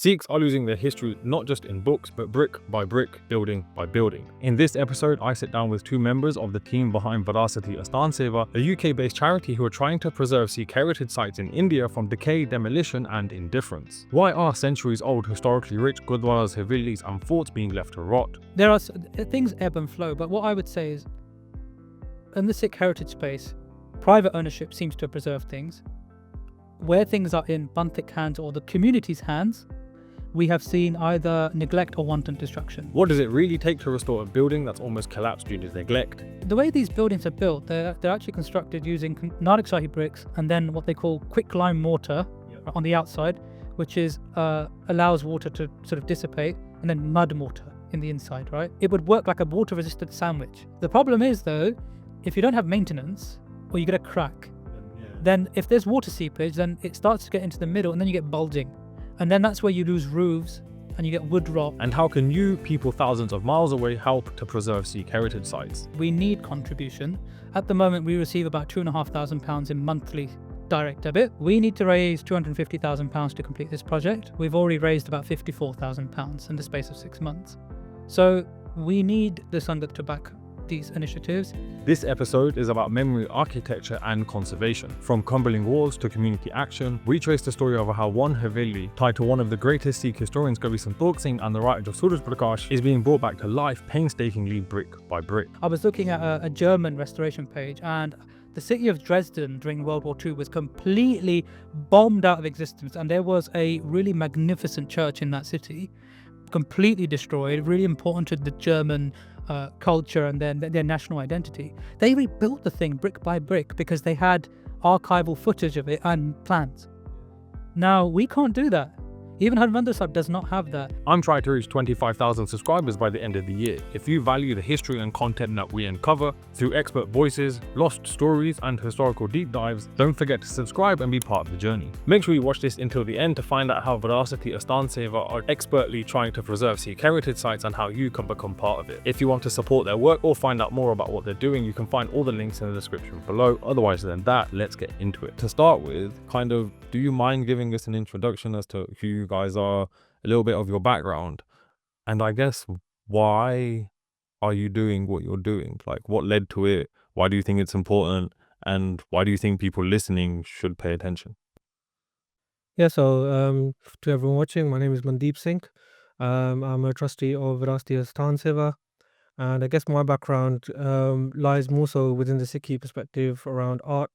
Sikhs are losing their history not just in books, but brick by brick, building by building. In this episode, I sit down with two members of the team behind Virāsatī Asthan Seva, a UK-based charity who are trying to preserve Sikh heritage sites in India from decay, demolition, and indifference. Why are centuries-old, historically rich gurdwaras, havelis, and forts being left to rot? There are things ebb and flow, but what I would say is, in the Sikh heritage space, private ownership seems to preserve things. Where things are in Bantik hands or the community's hands, we have seen either neglect or wanton destruction. What does it really take to restore a building that's almost collapsed due to neglect? The way these buildings are built, they're actually constructed using Nanak Shahi bricks and then what they call quick lime mortar on the outside, which is allows water to sort of dissipate, and then mud mortar in the inside, right? It would work like a water-resistant sandwich. The problem is though, if you don't have maintenance or you get a crack, then if there's water seepage, then it starts to get into the middle and then you get bulging. And then that's where you lose roofs and you get wood rot. And how can you, people thousands of miles away, help to preserve Sikh heritage sites? We need contribution. At the moment, we receive about £2,500 in monthly direct debit. We need to raise £250,000 to complete this project. We've already raised about £54,000 in the space of 6 months. So we need the Sangat to back these initiatives. This episode is about memory architecture and conservation. From crumbling walls to community action, we trace the story of how one haveli, tied to one of the greatest Sikh historians Kavi Santokh Singh and the writer of Suraj Prakash, is being brought back to life painstakingly brick by brick. I was looking at a German restoration page, and the city of Dresden during World War II was completely bombed out of existence, and there was a really magnificent church in that city, completely destroyed, really important to the German culture and their national identity. They rebuilt the thing brick by brick because they had archival footage of it and plans. Now we can't do that. Even Harmandir Sahib does not have that. I'm trying to reach 25,000 subscribers by the end of the year. If you value the history and content that we uncover through expert voices, lost stories, and historical deep dives, don't forget to subscribe and be part of the journey. Make sure you watch this until the end to find out how Virāsatī Asthan Seva are expertly trying to preserve Sikh heritage sites and how you can become part of it. If you want to support their work or find out more about what they're doing, you can find all the links in the description below. Otherwise than that, let's get into it. To start with, do you mind giving us an introduction as to who you guys are, a little bit of your background, and I guess why are you doing what you're doing? Like, what led to it? Why do you think it's important? And why do you think people listening should pay attention? Yeah, so to everyone watching, my name is Mandeep Singh. I'm a trustee of Vasti Astan Seva, and I guess my background lies more so within the Sikhi perspective around art.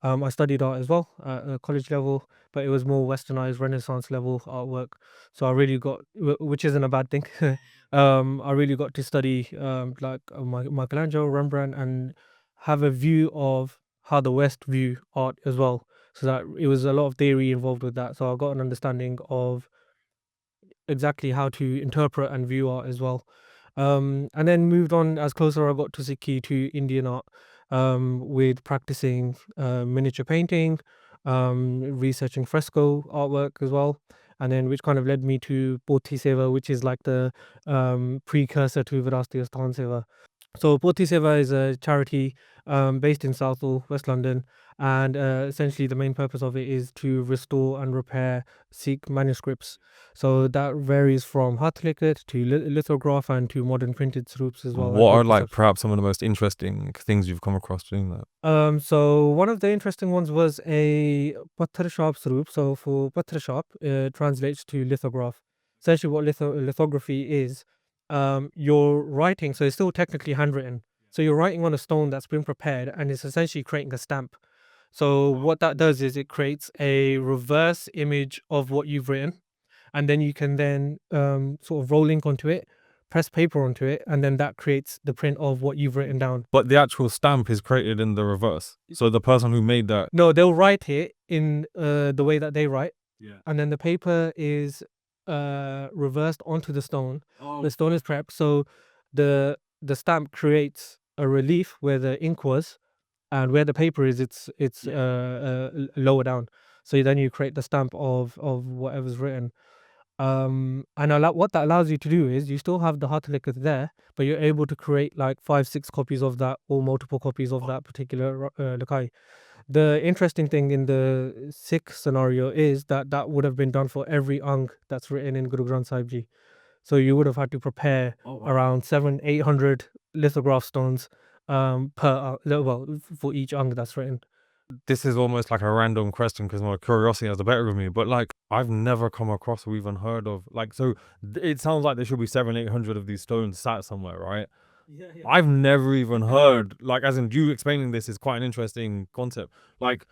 I studied art as well at a college level, but it was more westernized Renaissance level artwork. So I really got, which isn't a bad thing. I really got to study Michelangelo, Rembrandt, and have a view of how the West view art as well. So that it was a lot of theory involved with that. So I got an understanding of exactly how to interpret and view art as well. And then moved on as closer I got to Sikhi, to Indian art, with practicing miniature painting, researching fresco artwork as well, and then which kind of led me to Pothi Seva, which is like the precursor to Virāsatī Asthan Seva. So Pothi Seva is a charity based in Southall, West London, and essentially the main purpose of it is to restore and repair Sikh manuscripts. So that varies from Hathlikat to lithograph and to modern printed swarups as well. What are perhaps some of the most interesting things you've come across doing that? So one of the interesting ones was a Pathar Shop swarup. So for Pathar Shop, it translates to lithograph. Essentially what lithography is, you're writing, so it's still technically handwritten. So you're writing on a stone that's been prepared, and it's essentially creating a stamp. So what that does is it creates a reverse image of what you've written, and then you can then sort of roll ink onto it, press paper onto it, and then that creates the print of what you've written down. But the actual stamp is created in the reverse. So the person who made that... No, they'll write it in the way that they write, and then the paper is reversed onto the stone. The stone is prepped, so the stamp creates a relief where the ink was, and where the paper is, it's lower down. So then you create the stamp of whatever's written. And what that allows you to do is you still have the Hathlikat there, but you're able to create like 5-6 copies of that, or multiple copies of that particular Lakai. The interesting thing in the Sikh scenario is that that would have been done for every ang that's written in Guru Granth Sahib Ji. So you would have had to prepare around 700-800 lithograph stones for each ang that's written. This is almost like a random question because my curiosity has the better of me, but like I've never come across or even heard of like, so it sounds like there should be 700-800 of these stones sat somewhere, right? I've never even heard, like, as in you explaining this is quite an interesting concept. Like,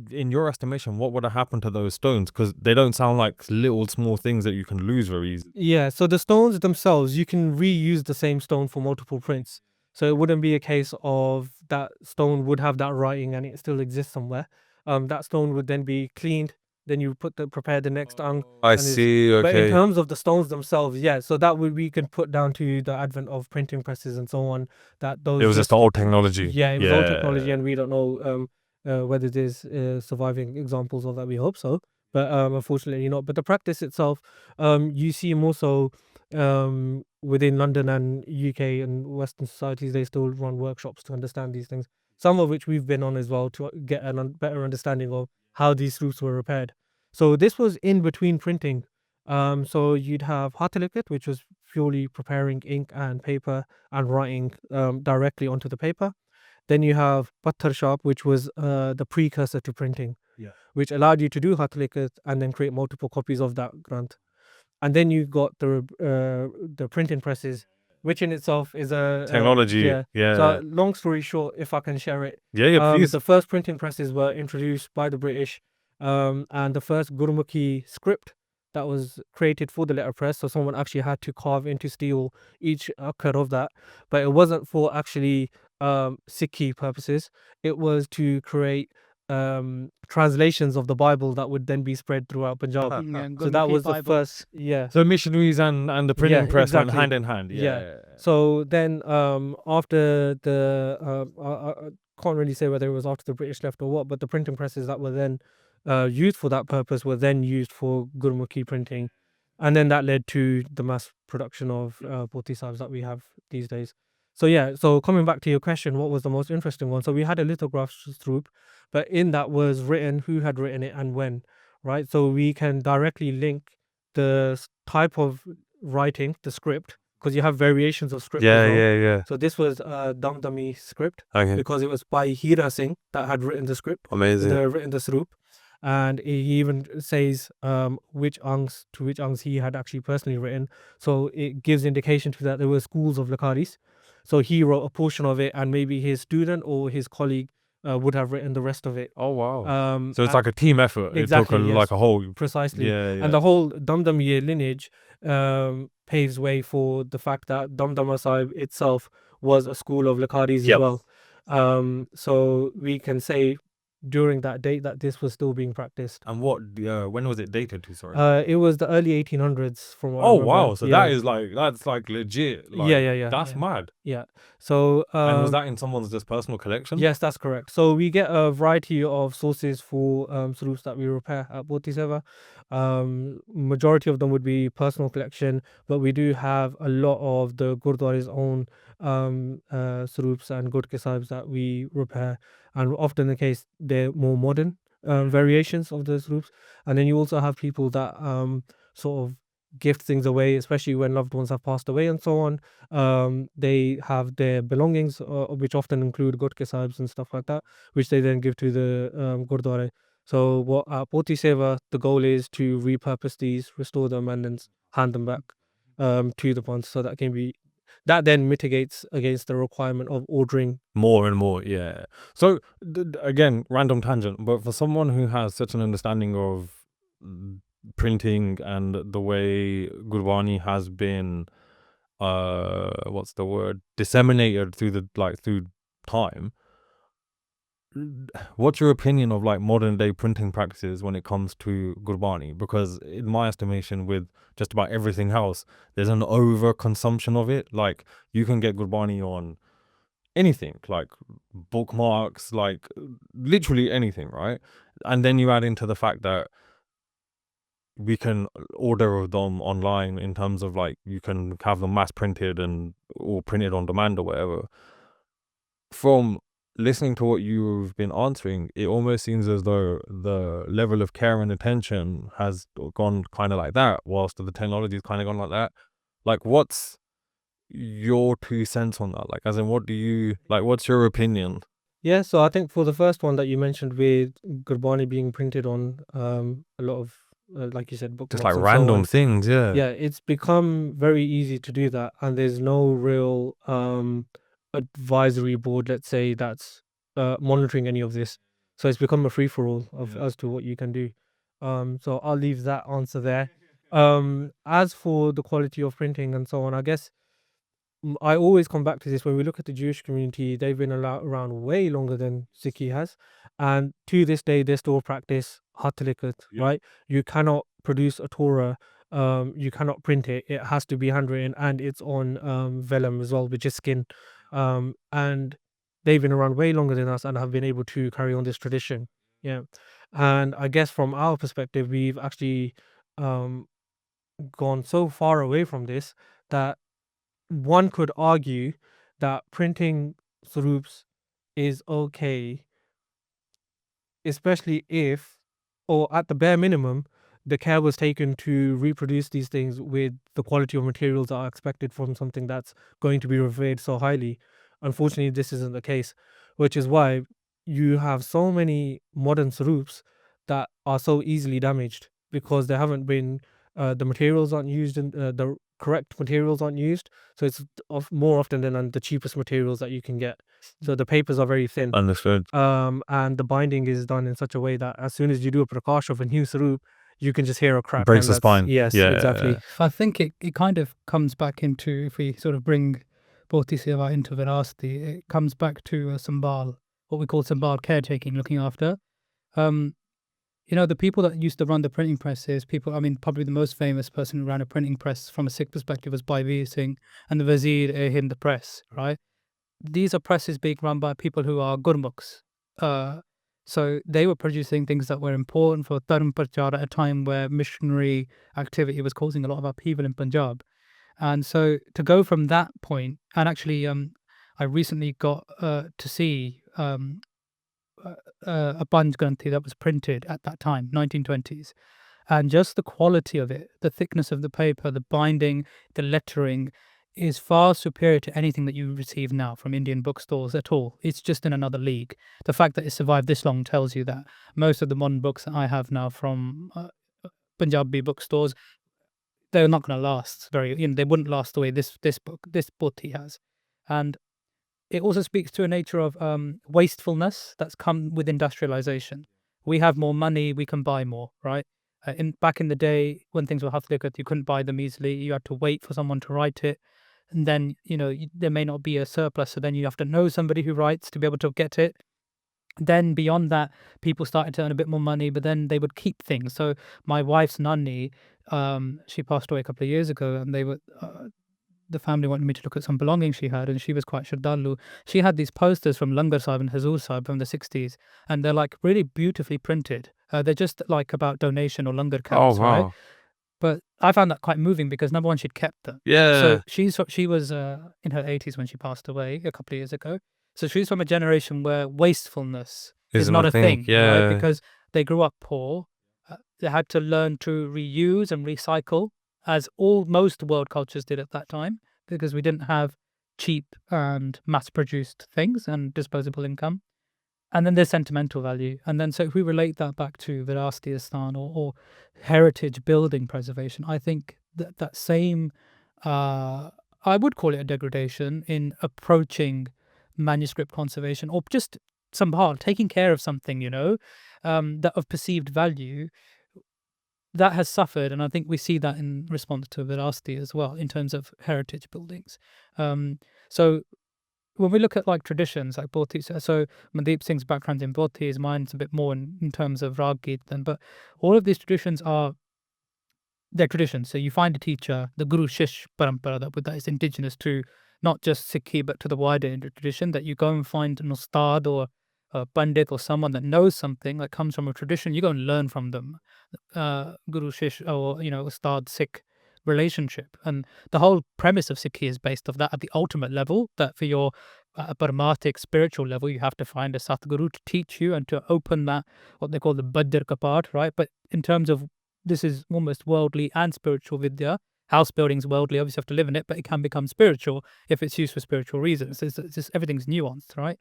in your estimation, what would have happened to those stones? Because they don't sound like little small things that you can lose very easily. Yeah, so the stones themselves, you can reuse the same stone for multiple prints. So it wouldn't be a case of that stone would have that writing and it still exists somewhere. That stone would then be cleaned. Then you prepare the next ang. I and it's- see. But in Okay. terms of the stones themselves, yeah. So that would we can put down to the advent of printing presses and so on. That those It was just old technology. Yeah, it was old technology, and we don't know whether there's surviving examples of that. We hope so, but unfortunately not. But the practice itself, you see more so within London and UK and Western societies. They still run workshops to understand these things. Some of which we've been on as well to get a better understanding of how these roofs were repaired. So this was in between printing. So you'd have Hatalikat, which was purely preparing ink and paper and writing directly onto the paper. Then you have Patthar Shop, which was the precursor to printing, which allowed you to do Hatalikat and then create multiple copies of that Granth. And then you got the printing presses, which in itself is a Technology. Yeah. So long story short, if I can share it, Yeah, please. the first printing presses were introduced by the British, and the first Gurmukhi script that was created for the letterpress. So someone actually had to carve into steel each akkar of that, but it wasn't for actually Sikhi purposes. It was to create translations of the Bible that would then be spread throughout Punjab. So that was the first, So missionaries and the printing Yeah, press went exactly. hand in hand. Yeah. So then after the I can't really say whether it was after the British left or what, but the printing presses that were then used for that purpose were then used for Gurmukhi printing, and then that led to the mass production of Poti Sahibs that we have these days. So yeah, so coming back to your question, what was the most interesting one? So we had a lithograph group, but in that was written who had written it and when, right? So we can directly link the type of writing, the script, because you have variations of script as well. Yeah. So this was Damdami script Okay. because it was by Hira Singh that had written the script, Amazing. written the Sarup. And he even says which angs he had actually personally written. So it gives indication to that there were schools of Lakaris. So he wrote a portion of it, and maybe his student or his colleague would have written the rest of it. Oh wow. So it's and- like a team effort. Exactly, It took yes. like a whole. precisely. Yeah. And the whole Damdamiya lineage paves way for the fact that Damdama Sahib itself was a school of Lakaris Yep. as well. So we can say during that date that this was still being practiced. And what? When was it dated to? Sorry. It was the early 1800s from what I Oh remember. wow. So Yeah. that's like legit. Like, Yeah. That's mad. Yeah. So And was that in someone's just personal collection? yes, that's correct. So we get a variety of sources for sarups that we repair at Bodhi Seva. Majority of them would be personal collection, but we do have a lot of the Gurdwara's own sarups and Gurdke Sahibs that we repair, and often the case they're more modern variations of the sarups. And then you also have people that sort of gift things away, especially when loved ones have passed away and so on. They have their belongings, which often include Gurdke Sahibs and stuff like that, which they then give to the Gurdwara. So what at Poti Seva, the goal is to repurpose these, restore them, and then hand them back to the ponds, so that then mitigates against the requirement of ordering. More and more, yeah. So again, random tangent, but for someone who has such an understanding of printing and the way Gurbani has been, what's the word, disseminated through time. What's your opinion of like modern day printing practices when it comes to Gurbani? Because in my estimation, with just about everything else, there's an over consumption of it. Like you can get Gurbani on anything, like bookmarks, like literally anything, right? And then you add into the fact that we can order them online in terms of like you can have them mass printed or printed on demand or whatever. From listening to what you've been answering, it almost seems as though the level of care and attention has gone kind of like that, whilst the technology's kind of gone like that. Like, what's your 2 cents on that? Like, as in, what do you like? What's your opinion? Yeah, so I think for the first one that you mentioned with Gurbani being printed on a lot of, like you said, Just bookmarks like and so random on. things, yeah. Yeah, it's become very easy to do that, and there's no real advisory board, let's say, that's monitoring any of this. So it's become a free for all of Yeah. as to what you can do. So I'll leave that answer there. As for the quality of printing and so on, I guess I always come back to this. When we look at the Jewish community, they've been around way longer than Sikhi has, and to this day they still practice hatlikat, Yeah. right? You cannot produce a Torah, you cannot print it. It has to be handwritten, and it's on vellum as well, which is skin. And they've been around way longer than us and have been able to carry on this tradition. Yeah, and I guess from our perspective, we've actually um, gone so far away from this that one could argue that printing swroops is okay, especially if, or at the bare minimum, the care was taken to reproduce these things with the quality of materials that are expected from something that's going to be revered so highly. Unfortunately, this isn't the case, which is why you have so many modern swroops that are so easily damaged because they haven't been, the materials aren't used, and the correct materials aren't used. So it's more often than the cheapest materials that you can get. So the papers are very thin. Understood. And the binding is done in such a way that as soon as you do a prakash of a new saroop, you can just hear a crack. Breaks and the spine. Yes, Yeah. exactly. I think it kind of comes back into, if we sort of bring Bhoti Seva into Virāsatī, it comes back to Sambal, what we call Sambal caretaking, looking after. The people that used to run the printing presses, probably the most famous person who ran a printing press from a Sikh perspective was Bhai Veer Singh and the Wazir-e-Hind press, right? These are presses being run by people who are Gurmukhs. So they were producing things that were important for Dharm Prachar at a time where missionary activity was causing a lot of upheaval in Punjab. And so to go from that point, and actually, I recently got to see a Panj Granthi that was printed at that time, 1920s. And just the quality of it, the thickness of the paper, the binding, the lettering is far superior to anything that you receive now from Indian bookstores at all. It's just in another league. The fact that it survived this long tells you that most of the modern books that I have now from Punjabi bookstores, they're not going to last they wouldn't last the way this Bhoti has. And it also speaks to a nature of wastefulness that's come with industrialization. We have more money, we can buy more, right? Back in the day, when things were haflikat, you couldn't buy them easily. You had to wait for someone to write it, and then there may not be a surplus, so then you have to know somebody who writes to be able to get it. Then beyond that, people started to earn a bit more money, but then they would keep things. So my wife's nanny, she passed away a couple of years ago, and the family wanted me to look at some belongings she had, and she was quite Shraddhalu. She had these posters from Langar Sahib and Hazur Sahib from the 60s, and they're like really beautifully printed. They're just like about donation or Langar camps, right? wow. But I found that quite moving because number one, she'd kept them. Yeah. So she was in her 80s when she passed away a couple of years ago. So she's from a generation where wastefulness is not a thing, Yeah. right? Because they grew up poor. They had to learn to reuse and recycle, as most world cultures did at that time, because we didn't have cheap and mass-produced things and disposable income. And then there's sentimental value. And then so if we relate that back to Virāsatī Asthan or heritage building preservation, I think that same, I would call it a degradation in approaching manuscript conservation, or just somehow taking care of something, that of perceived value, that has suffered. And I think we see that in response to Virāsatī as well, in terms of heritage buildings. So when we look at like traditions like Bhoti, so Mandeep Singh's background in Bhoti, mine's a bit more in terms of Rag Kirtan, but all of these traditions they're traditions. So you find a teacher, the Guru Shish Parampara, that is indigenous to not just Sikhi but to the wider Indian tradition, that you go and find an Ustad or a Pandit or someone that knows something that comes from a tradition, you go and learn from them. Guru Shish or Ustad Sikh relationship. And the whole premise of Sikhi is based off that at the ultimate level, that for your Brahmatic spiritual level, you have to find a Satguru to teach you and to open that, what they call the Badr Kapat, right? But in terms of, this is almost worldly and spiritual Vidya. House building's worldly, obviously you have to live in it, but it can become spiritual if it's used for spiritual reasons. It's just, everything's nuanced, right?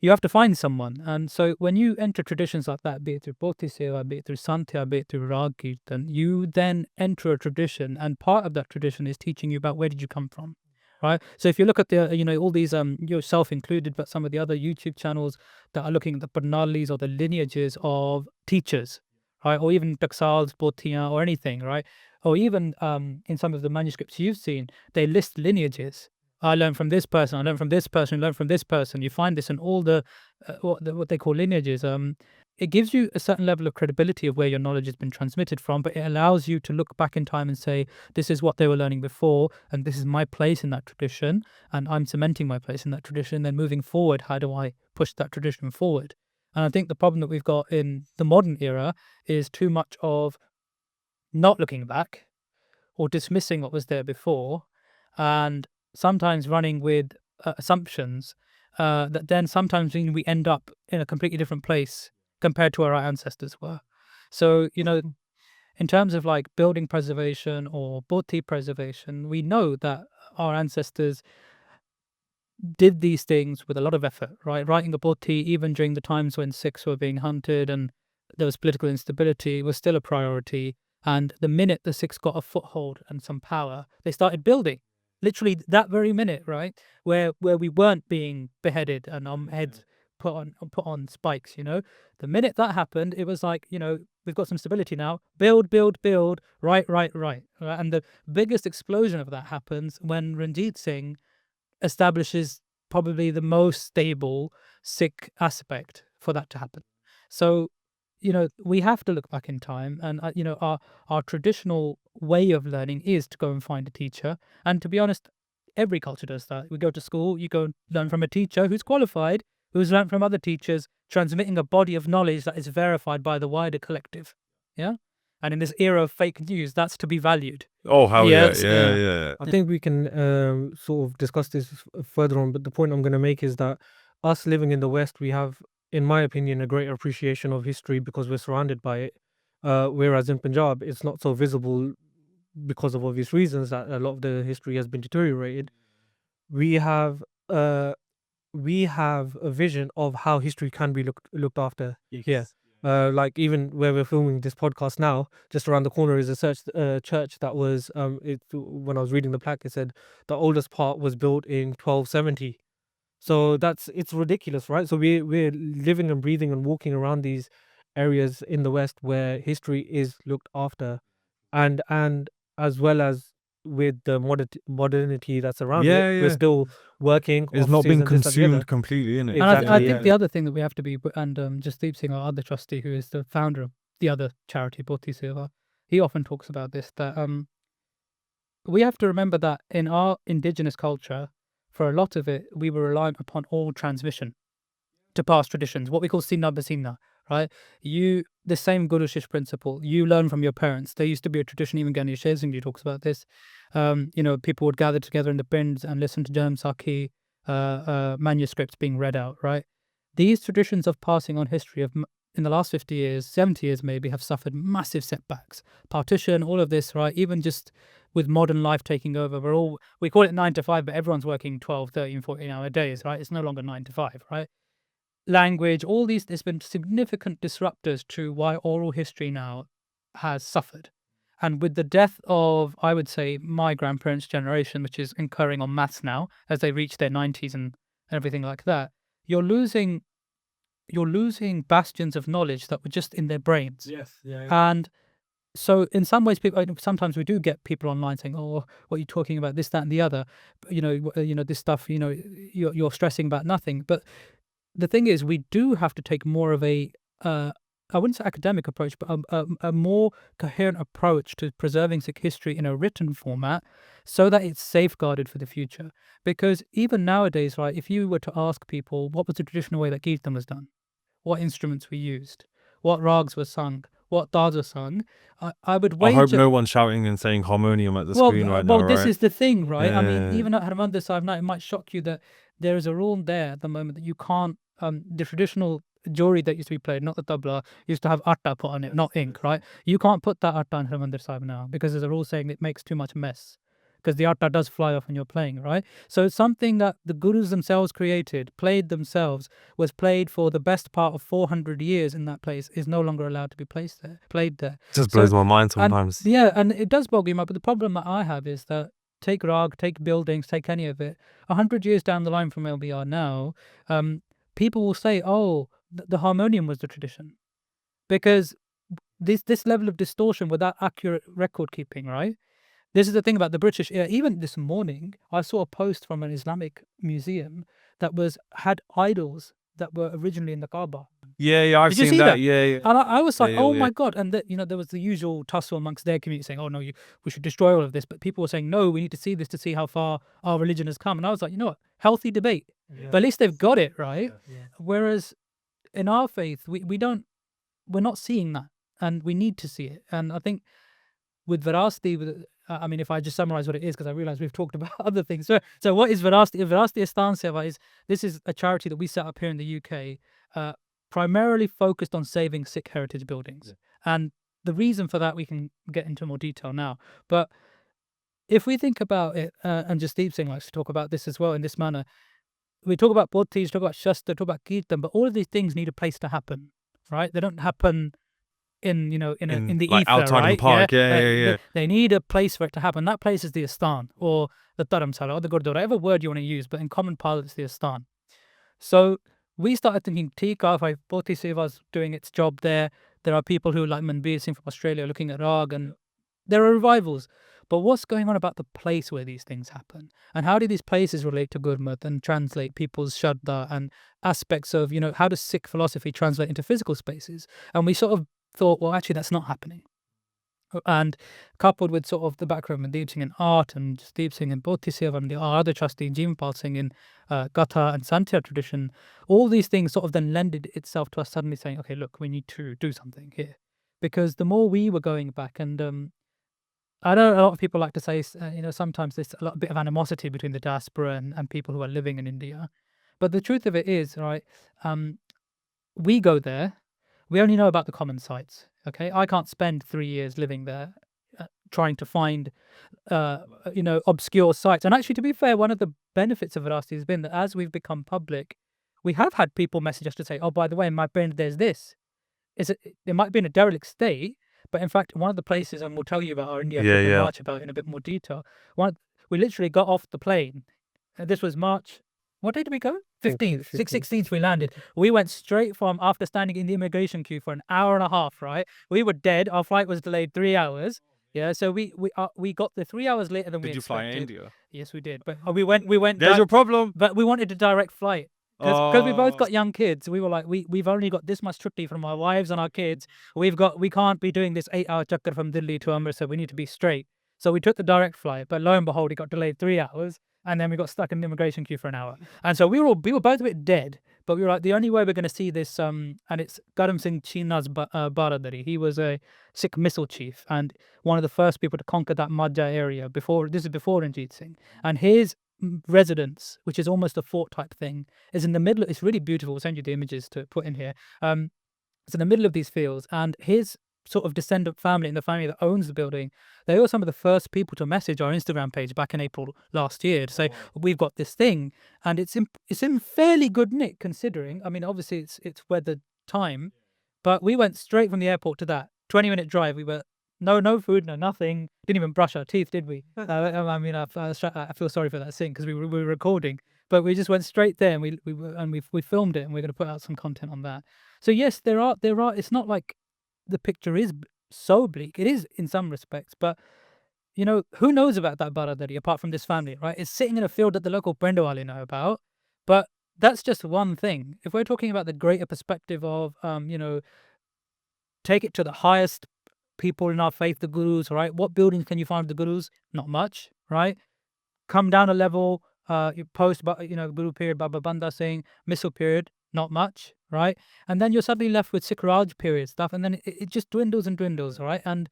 You have to find someone. And so when you enter traditions like that, be it through Bodhi Seva, be it through Santya, be it through Rag Kirtan, you then enter a tradition, and part of that tradition is teaching you about where did you come from, right? So if you look at the, all these, yourself included, but some of the other YouTube channels that are looking at the Prannalis or the lineages of teachers, right? Or even Taksals, Bodhiyan, or anything, right? Or even in some of the manuscripts you've seen, they list lineages. I learned from this person, I learned from this person, I learned from this person. You find this in all the what they call lineages. It gives you a certain level of credibility of where your knowledge has been transmitted from, but it allows you to look back in time and say, this is what they were learning before, and this is my place in that tradition, and I'm cementing my place in that tradition. Then moving forward, how do I push that tradition forward? And I think the problem that we've got in the modern era is too much of not looking back or dismissing what was there before, and sometimes running with assumptions that then sometimes mean we end up in a completely different place compared to where our ancestors were. So, in terms of like building preservation or bodhi preservation, we know that our ancestors did these things with a lot of effort, right? Writing a bodhi, even during the times when Sikhs were being hunted and there was political instability, was still a priority. And the minute the Sikhs got a foothold and some power, they started building. Literally that very minute, right? Where we weren't being beheaded and heads put on spikes, The minute that happened, it was like, we've got some stability now. Build, right. And the biggest explosion of that happens when Ranjit Singh establishes probably the most stable Sikh aspect for that to happen. So, we have to look back in time, and our traditional way of learning is to go and find a teacher. And to be honest, every culture does that. We go to school, you go and learn from a teacher who's qualified, who's learned from other teachers, transmitting a body of knowledge that is verified by the wider collective. Yeah. And in this era of fake news, that's to be valued. Oh, hell Yes, yeah. I think we can sort of discuss this further on, but the point I'm going to make is that us living in the West, we have, in my opinion, a greater appreciation of history because we're surrounded by it. Whereas in Punjab, it's not so visible because of obvious reasons that a lot of the history has been deteriorated. We have a vision of how history can be looked after. Yeah. Like even where we're filming this podcast now, just around the corner is a church that was when I was reading the plaque, it said the oldest part was built in 1270. So it's ridiculous, right? So we're living and breathing and walking around these areas in the West where history is looked after, and as well as with the modernity that's around Yeah, it, yeah. we're still working. It's not offices been and this, that, and the consumed other. completely, innit? And I Exactly, think yeah. the other thing that we have to be, and Jasdeep Singh, our other trustee, who is the founder of the other charity, Bodhi Seva, he often talks about this, that we have to remember that in our indigenous culture, for a lot of it, we were reliant upon oral transmission to pass traditions, what we call Sinna Basinna, right? The same Guru Shish principle, you learn from your parents. There used to be a tradition, even Ganesh Singh talks about this. People would gather together in the binds and listen to Janam Sakhi manuscripts being read out, right? These traditions of passing on history in the last 50 years, 70 years maybe, have suffered massive setbacks. Partition, all of this, right? Even just with modern life taking over, we call it 9 to 5, but everyone's working 12, 13, 14-hour days, right? It's no longer 9 to 5, right? Language, all these, there's been significant disruptors to why oral history now has suffered. And with the death of, I would say, my grandparents' generation, which is incurring on maths now, as they reach their 90s and everything like that, you're losing bastions of knowledge that were just in their brains. Yes, yeah. And so in some ways, sometimes we do get people online saying, "Oh, what are you talking about? This, that, and the other. This stuff. You're stressing about nothing." But the thing is, we do have to take more of a, I wouldn't say academic approach, but a more coherent approach to preserving Sikh history in a written format so that it's safeguarded for the future. Because even nowadays, right, if you were to ask people, what was the traditional way that Kirtan was done? What instruments were used? What rags were sung? what Taza sung, I would I hope wager. no one's shouting and saying harmonium at the Well, screen right now, well, this right? is the thing, right? I mean, Yeah. even at Harmandir Sahib now, it might shock you that there is a rule there at the moment that you can't. The traditional jewelry that used to be played, not the tabla, used to have atta put on it, not ink, right? You can't put that atta in Harmandir Sahib now because there's a rule saying it makes too much mess. Because the atta does fly off when you're playing, right? So something that the gurus themselves created, played themselves, was played for the best part of 400 years in that place, is no longer allowed to be played there. Just So- blows my mind And sometimes. yeah, and it does bog you up. But the problem that I have is that take Rag, take buildings, take any of it, 100 years down the line from where we are now, people will say, oh, the harmonium was the tradition. Because this level of distortion without accurate record keeping, right? This is the thing about the British. Even this morning, I saw a post from an Islamic museum that had idols that were originally in the Kaaba. Yeah, I've Did you seen see that. that? Yeah. And I was like, Yeah, oh yeah. my God. And there was the usual tussle amongst their community saying, oh no, we should destroy all of this. But people were saying, no, we need to see this to see how far our religion has come. And I was like, you know what? Healthy debate. But at least they've got it, right? Whereas in our faith, we're not seeing that. And we need to see it. And I think with Virāsatī, I mean, if I just summarize what it is, because I realize we've talked about other things. So what is Virāsatī? Virāsatī Asthan Seva this is a charity that we set up here in the UK, primarily focused on saving Sikh heritage buildings. And the reason for that, we can get into more detail now. But if we think about it, and Jasdeep Singh likes to talk about this as well in this manner, we talk about Bodhis, talk about Shastra, talk about Kirtan, but all of these things need a place to happen, right? They don't happen in the like ether, outside in right? park. Yeah. They need a place for it to happen. That place is the Astan or the Dharamsala or the Gurdwara, whatever word you want to use, but in common parlance, it's the Astan. So we started thinking, Tika, if Bodhi Seva's doing its job there, there are people who like Manbir Singh from Australia looking at Rag, and there are revivals. But what's going on about the place where these things happen? And how do these places relate to Gurmat and translate people's Shraddha and aspects of, how does Sikh philosophy translate into physical spaces? And we sort of thought, well, actually, that's not happening. And coupled with sort of the background of Mandeep Singh in art and Jasdeep Singh in Bodhi Seva and our other trustee, Jeevanpal Singh in Gatha and Santya tradition, all these things sort of then lended itself to us suddenly saying, okay, look, we need to do something here. Because the more we were going back, and I know a lot of people like to say, sometimes there's a bit of animosity between the diaspora and people who are living in India. But the truth of it is, right, we go there, we only know about the common sites, okay? I can't spend 3 years living there trying to find, obscure sites. And actually, to be fair, one of the benefits of Virāsatī has been that as we've become public, we have had people message us to say, oh, by the way, in my brain, there's this. It might be in a derelict state, but in fact, one of the places, and we'll tell you about our India trip in March about it in a bit more detail. We literally got off the plane. This was March. What day did we go? 15th. 16th we landed. We went straight from, after standing in the immigration queue for an hour and a half, right? We were dead. Our flight was delayed 3 hours. Yeah, so we got there 3 hours later than we expected. Did you fly in India? Yes, we did. But we went. There's your problem. But we wanted a direct flight. Because we both got young kids, we were like, we've only got this much chutti from our wives and our kids. We can't be doing this 8-hour chakkar from Delhi to Amritsar. We need to be straight. So we took the direct flight, but lo and behold, it got delayed 3 hours, and then we got stuck in the immigration queue for an hour. And so we were both a bit dead, but we were like, the only way we're going to see this, and it's Karam Singh China's Baradari. He was a Sikh missile chief and one of the first people to conquer that Majha area before Ranjit Singh. And his residence, which is almost a fort type thing, is in the middle. It's really beautiful. I'll send you the images to put in here. It's in the middle of these fields, and his sort of descendant family and the family that owns the building, they were some of the first people to message our Instagram page back in April last year to say, we've got this thing, and it's in fairly good nick considering. I mean, obviously it's weather time, but we went straight from the airport to that 20-minute drive. We were no food, no nothing. Didn't even brush our teeth, did we? I mean, I feel sorry for that scene because we were recording, but we just went straight there and we filmed it, and we're going to put out some content on that. So yes, there are. It's not like the picture is so bleak. It is in some respects, but who knows about that Baradari apart from this family, right? It's sitting in a field that the local Brendawali know about, but that's just one thing. If we're talking about the greater perspective of, take it to the highest people in our faith, the gurus, right? What buildings can you find the gurus? Not much, right? Come down a level, post, Guru period, Baba Banda Singh, missile period, not much, right? And then you're suddenly left with Sikh Raj period stuff, and then it just dwindles and dwindles, right? And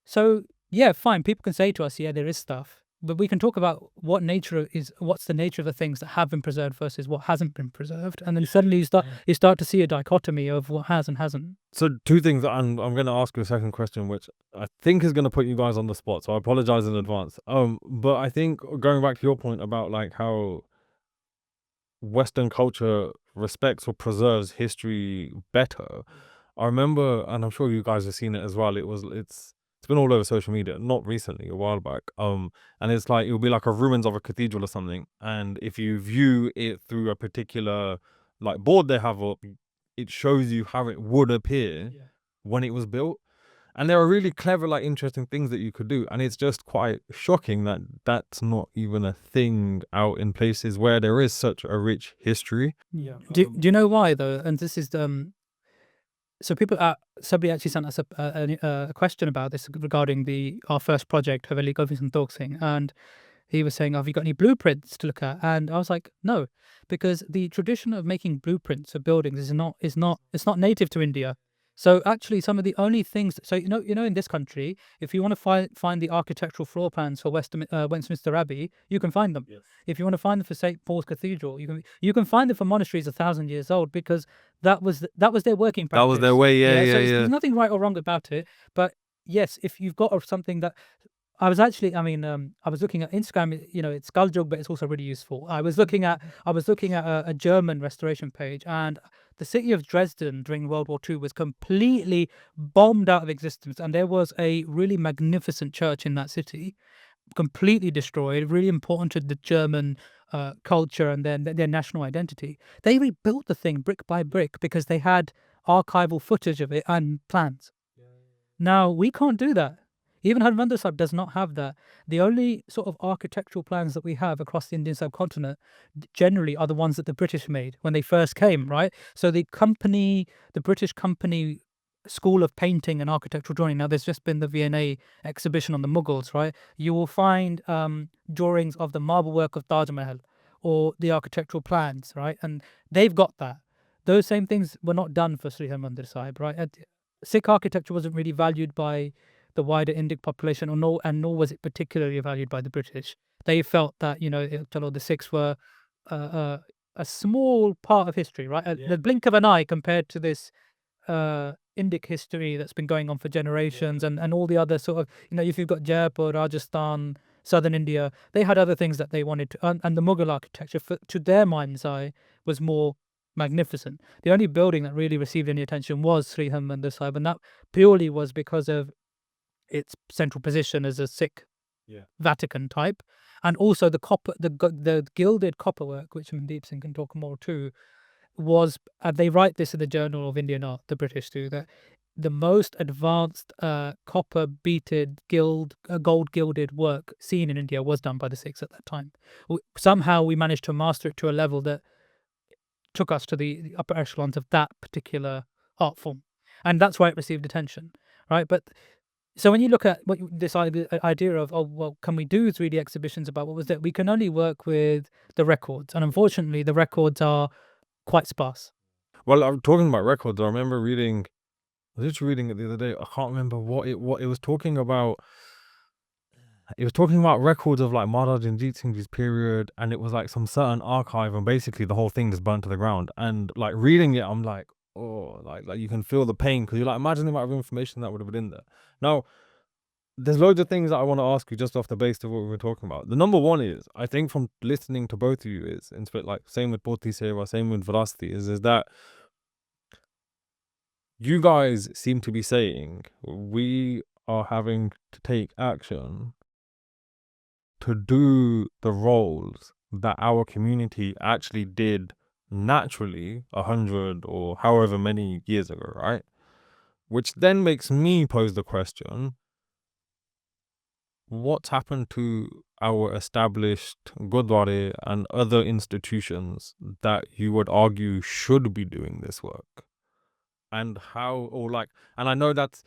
so, yeah, fine, people can say to us, yeah, there is stuff, but we can talk about what's the nature of the things that have been preserved versus what hasn't been preserved, and then suddenly you start to see a dichotomy of what has and hasn't. So two things, and I'm going to ask you a second question, which I think is going to put you guys on the spot. So I apologize in advance. But I think going back to your point about like how Western culture respects or preserves history better. I remember, and I'm sure you guys have seen it as well. It's been all over social media, not recently, a while back. And it's like it'll be like a ruins of a cathedral or something. And if you view it through a particular like board they have up, it shows you how it would appear when it was built. And there are really clever, like interesting things that you could do. And it's just quite shocking that that's not even a thing out in places where there is such a rich history. Yeah. Do you know why though? And this is so somebody actually sent us a question about this regarding our first project, Haveli Kavi Santokh Singh, and he was saying, have you got any blueprints to look at? And I was like, no, because the tradition of making blueprints of buildings is not native to India. So actually, some of the only things, so you know, in this country, if you want to find the architectural floor plans for Westminster Abbey, you can find them. Yes. If you want to find them for St. Paul's Cathedral, you can find them for monasteries 1,000 years old, because that was their working practice. That was their way, So yeah. there's nothing right or wrong about it. But yes, if you've got something that I was looking at Instagram. You know, it's Galjog, but it's also really useful. I was looking at a German restoration page, and the city of Dresden during World War II was completely bombed out of existence, and there was a really magnificent church in that city, completely destroyed. Really important to the German culture and their national identity. They rebuilt the thing brick by brick because they had archival footage of it and plans. Now we can't do that. Even Harmandir Sahib does not have that. The only sort of architectural plans that we have across the Indian subcontinent generally are the ones that the British made when they first came, right? So the British company school of painting and architectural drawing. Now there's just been the V&A exhibition on the Mughals, right? You will find drawings of the marble work of Taj Mahal or the architectural plans, right? And they've got that. Those same things were not done for Sri Harmandir Sahib, right? Sikh architecture wasn't really valued by the wider Indic population, nor was it particularly valued by the British. They felt that, you know, the Sikhs were a small part of history, right? The blink of an eye compared to this Indic history that's been going on for generations, and all the other sort of, you know, if you've got Jaipur, Rajasthan, southern India, they had other things that they wanted to, and the Mughal architecture, to their mind's eye, was more magnificent. The only building that really received any attention was Sri Harmandir Sahib, and that purely was because of its central position as a Sikh Vatican type, and also the gilded copperwork, which Mandeep Singh can talk more to, was, they write this in the Journal of Indian Art, the British do, that the most advanced copper beaded gold gilded work seen in India was done by the Sikhs at that time. Somehow we managed to master it to a level that took us to the upper echelons of that particular art form, and that's why it received attention, right? But so when you look at this idea of, oh, well, can we do 3D exhibitions about what was there? We can only work with the records, and unfortunately the records are quite sparse. Well, I'm talking about records. I remember reading it the other day. I can't remember what it was talking about. It was talking about records of like Maharaj Ranjit Singh's period, and it was like some certain archive, and basically the whole thing is burnt to the ground. And like reading it, I'm like, oh, like you can feel the pain, because you're like, imagine the amount of information that would have been in there. Now, there's loads of things that I want to ask you just off the base of what we were talking about. The number one is, I think from listening to both of you is, and like same with Vasti Seva, same with Virāsatī, is that you guys seem to be saying we are having to take action to do the roles that our community actually did naturally 100 or however many years ago, right? Which then makes me pose the question, what's happened to our established gurdwaras and other institutions that you would argue should be doing this work? And how, or like, and I know that's,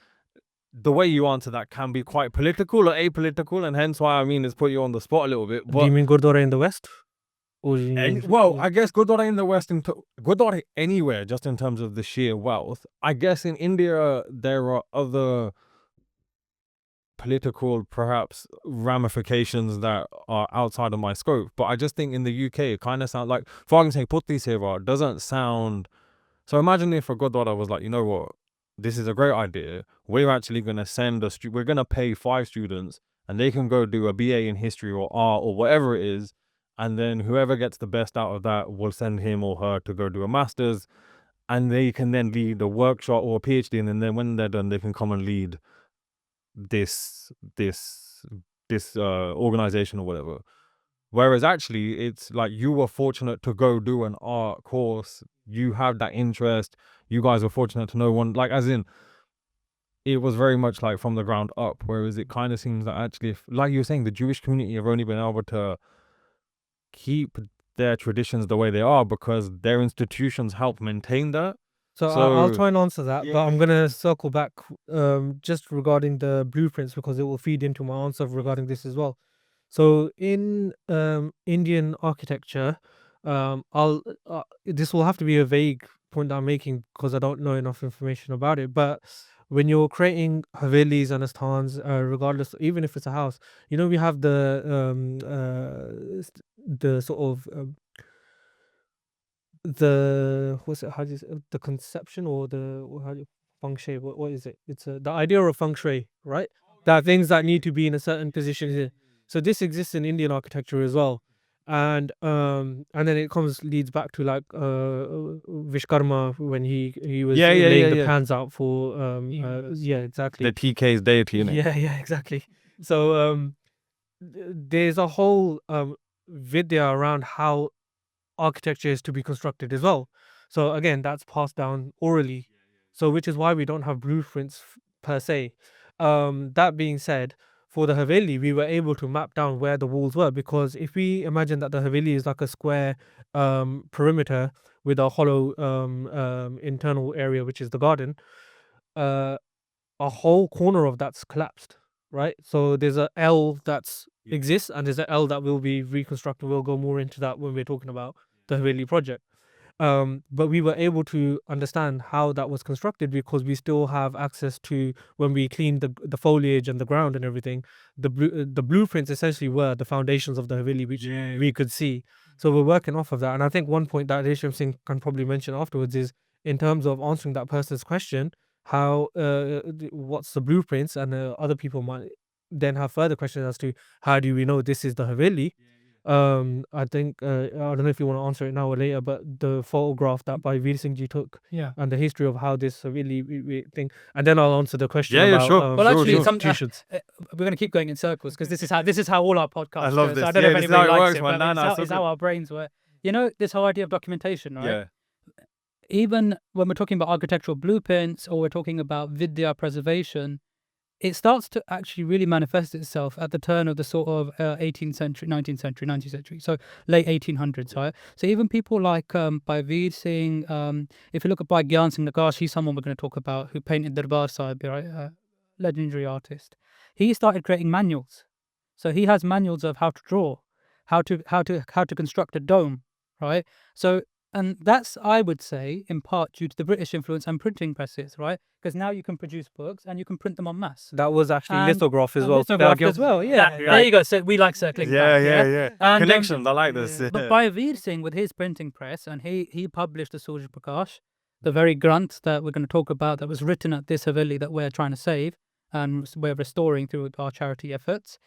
the way you answer that can be quite political or apolitical, and hence why, I mean, it's put you on the spot a little bit. But Do you mean Gurdwara in the West? Or do you mean- Well, I guess Gurdwara in the West, Gurdwara anywhere, just in terms of the sheer wealth. I guess in India there are other political, perhaps, ramifications that are outside of my scope. But I just think in the UK it kind of sounds like, for argument's sake, Putti Seva doesn't sound. So imagine if a Gurdwara was like, you know what, this is a great idea. We're actually going to send we're going to pay 5 students, and they can go do a BA in history or art or whatever it is. And then whoever gets the best out of that will send him or her to go do a master's, and they can then lead a workshop or a PhD. And then when they're done, they can come and lead this organization or whatever. Whereas actually it's like you were fortunate to go do an art course, you have that interest, you guys were fortunate to know one, like, as in it was very much like from the ground up. Whereas it kind of seems that actually, if, like you were saying, the Jewish community have only been able to keep their traditions the way they are because their institutions help maintain that. So I'll So- try and answer that, but I'm gonna circle back just regarding the blueprints because it will feed into my answer regarding this as well. So in Indian architecture, I'll this will have to be a vague point that I'm making because I don't know enough information about it. But when you're creating havelis and asthans, regardless, even if it's a house, you know, we have the sort of the what's it? How do you say, the conception or the how do you, feng shui? What is it? It's the idea of feng shui, right? There are things that need to be in a certain position here. So this exists in Indian architecture as well, and then it leads back to like Vishkarma when he was laying the pans out for yeah, exactly, the TK's deity, innit? yeah, exactly. So there's a whole vidya around how architecture is to be constructed as well. So again, that's passed down orally. So which is why we don't have blueprints per se. That being said, for the Haveli, we were able to map down where the walls were because if we imagine that the Haveli is like a square perimeter with a hollow internal area, which is the garden, a whole corner of that's collapsed, right? So there's a L that's exists and there's a L that will be reconstructed. We'll go more into that when we're talking about the Haveli project. But we were able to understand how that was constructed because we still have access to when we cleaned the foliage and the ground and everything. The blueprints essentially were the foundations of the Haveli, which we could see. So we're working off of that. And I think one point that Resham Singh can probably mention afterwards is in terms of answering that person's question, how what's the blueprints, and other people might then have further questions as to how do we know this is the Haveli. I think I don't know if you want to answer it now or later, but the photograph that by Veer Singh ji took, Yeah. and the history of how this really thing, and then I'll answer the question Yeah, about sure. Well, actually, sure. institutions. We're going to keep going in circles because this is how all our podcasts I love go. this. So I don't Yeah, know if this is how anybody it likes works, it, man. but Nah, it's how our brains work. You know, this whole idea of documentation, right? Yeah. Even when we're talking about architectural blueprints or we're talking about vidya preservation, it starts to actually really manifest itself at the turn of the sort of 18th century, 19th century, 19th century, so late 1800s, right? So even people like Bhai Singh, if you look at Bhai Gyan Singh Nagash, he's someone we're going to talk about who painted Darbar Sahib, right? Legendary artist. He started creating manuals. So he has manuals of how to draw, how to construct a dome, right? So, and that's, I would say, in part due to the British influence and printing presses, right? Because now you can produce books and you can print them en masse. that was actually And- lithograph as And well. lithograph as well, yeah. There you go. So we like circling back. Yeah. And, Connections, I like this. But Bhai Veer Singh, with his printing press, and he published the Suraj Prakash, the very grunt that we're going to talk about, that was written at this Haveli that we're trying to save and we're restoring through our charity efforts.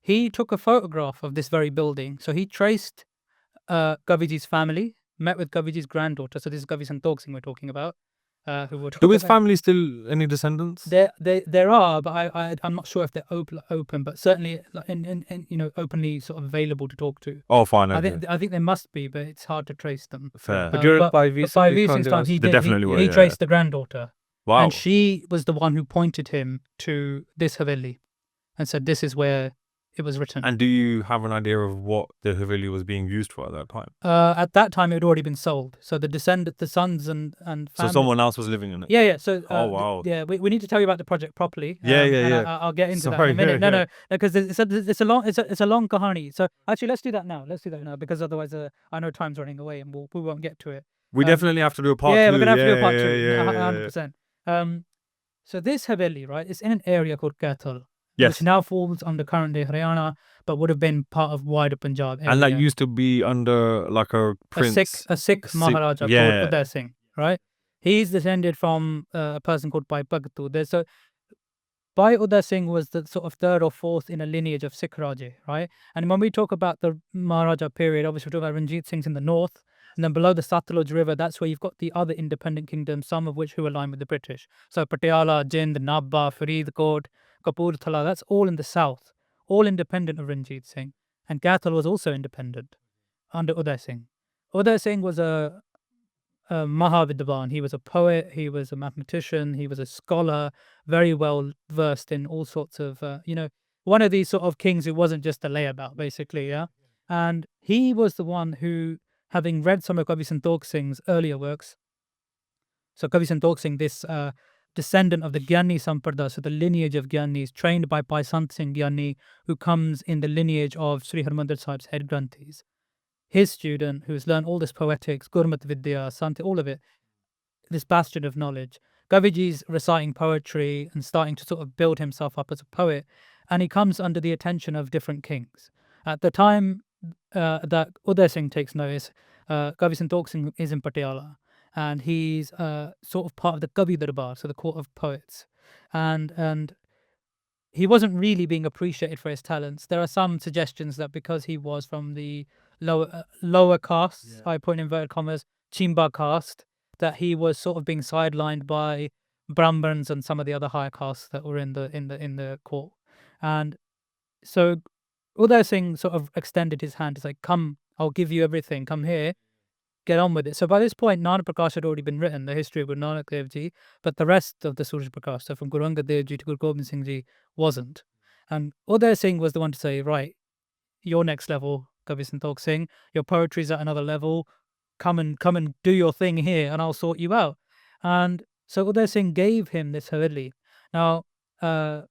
He took a photograph of this very building. So he traced Kaviji's family, met with Kaviji's granddaughter. So this is Kavi Santokh Singh we're talking about. Who would Do his family still any descendants? there are, but I'm not sure if they're open, but certainly like in openly sort of available to talk to. Oh, fine. I Okay. think they must be, but it's hard to trace them. Fair. But during Bhai Veer But Bhai Singh, Veer you can't Singh's do time, that. he They did. definitely were, He yeah. traced the granddaughter, Wow. and she was the one who pointed him to this Haveli, and said, "This is where it was written. And do you have an idea of what the haveli was being used for at that time? At that time, it had already been sold. So the sons and So family. someone else was living in it? Yeah. So Oh, wow. we need to tell you about the project properly. Yeah. And I'll get into that in a minute. No, because it's a long kahani. So actually, let's do that now. Because otherwise, I know time's running away and we won't get to it. We definitely have to do a part 2. Yeah, we're gonna have to do a part 2. Yeah. 100%. So this haveli, right, is in an area called Kaithal, Yes. which now falls under current day Haryana, but would have been part of wider Punjab area. And that used to be under like a prince. A Sikh Maharaja called Uday Singh, right? He's descended from a person called Bhai Bhagtu. So Bhai Uday Singh was the sort of third or fourth in a lineage of Sikh Raje, right? And when we talk about the Maharaja period, obviously we're talking about Ranjit Singh's in the north, and then below the Satluj River, that's where you've got the other independent kingdoms, some of which who align with the British. So Patiala, Jind, Nabha, Faridkot, Kapurthala, that's all in the south, all independent of Ranjit Singh. And Kaithal was also independent under Uday Singh. Uday Singh was a Mahavidwan. He was a poet, he was a mathematician, he was a scholar, very well versed in all sorts of, one of these sort of kings who wasn't just a layabout, basically, yeah? And he was the one who, having read some of Kavi Santokh Singh's earlier works, so Kavi Santokh Singh, this descendant of the Gyani Samprada, so the lineage of Gyanis, trained by Bhai Sant Singh Gyani, who comes in the lineage of Sri Harmandir Sahib's head Granthis. His student, who's learned all this poetics, Gurmat Vidya, Santi, all of it, this bastion of knowledge. Kaviji's reciting poetry and starting to sort of build himself up as a poet, and he comes under the attention of different kings. At the time that Uday Singh takes notice, Kavi Santokh Singh is in Patiala, and he's sort of part of the Kavi Darbar, so the court of poets. And he wasn't really being appreciated for his talents. There are some suggestions that because he was from the lower castes, I put in inverted commas, Chimba caste, that he was sort of being sidelined by Brahmins and some of the other higher castes that were in the court. And so Uday Singh sort of extended his hand. It's like, come, I'll give you everything. Come here, get on with it. So by this point, Nanak Prakash had already been written, the history of Guru Nanak Dev Ji, but the rest of the Suraj Prakash, so from Guru Angad Dev Ji to Guru Gobind Singh Ji, wasn't. And Uday Singh was the one to say, right, your next level, Kavi Santokh Singh, your poetry's at another level. Come and do your thing here, and I'll sort you out. And so Uday Singh gave him this haveli. Now,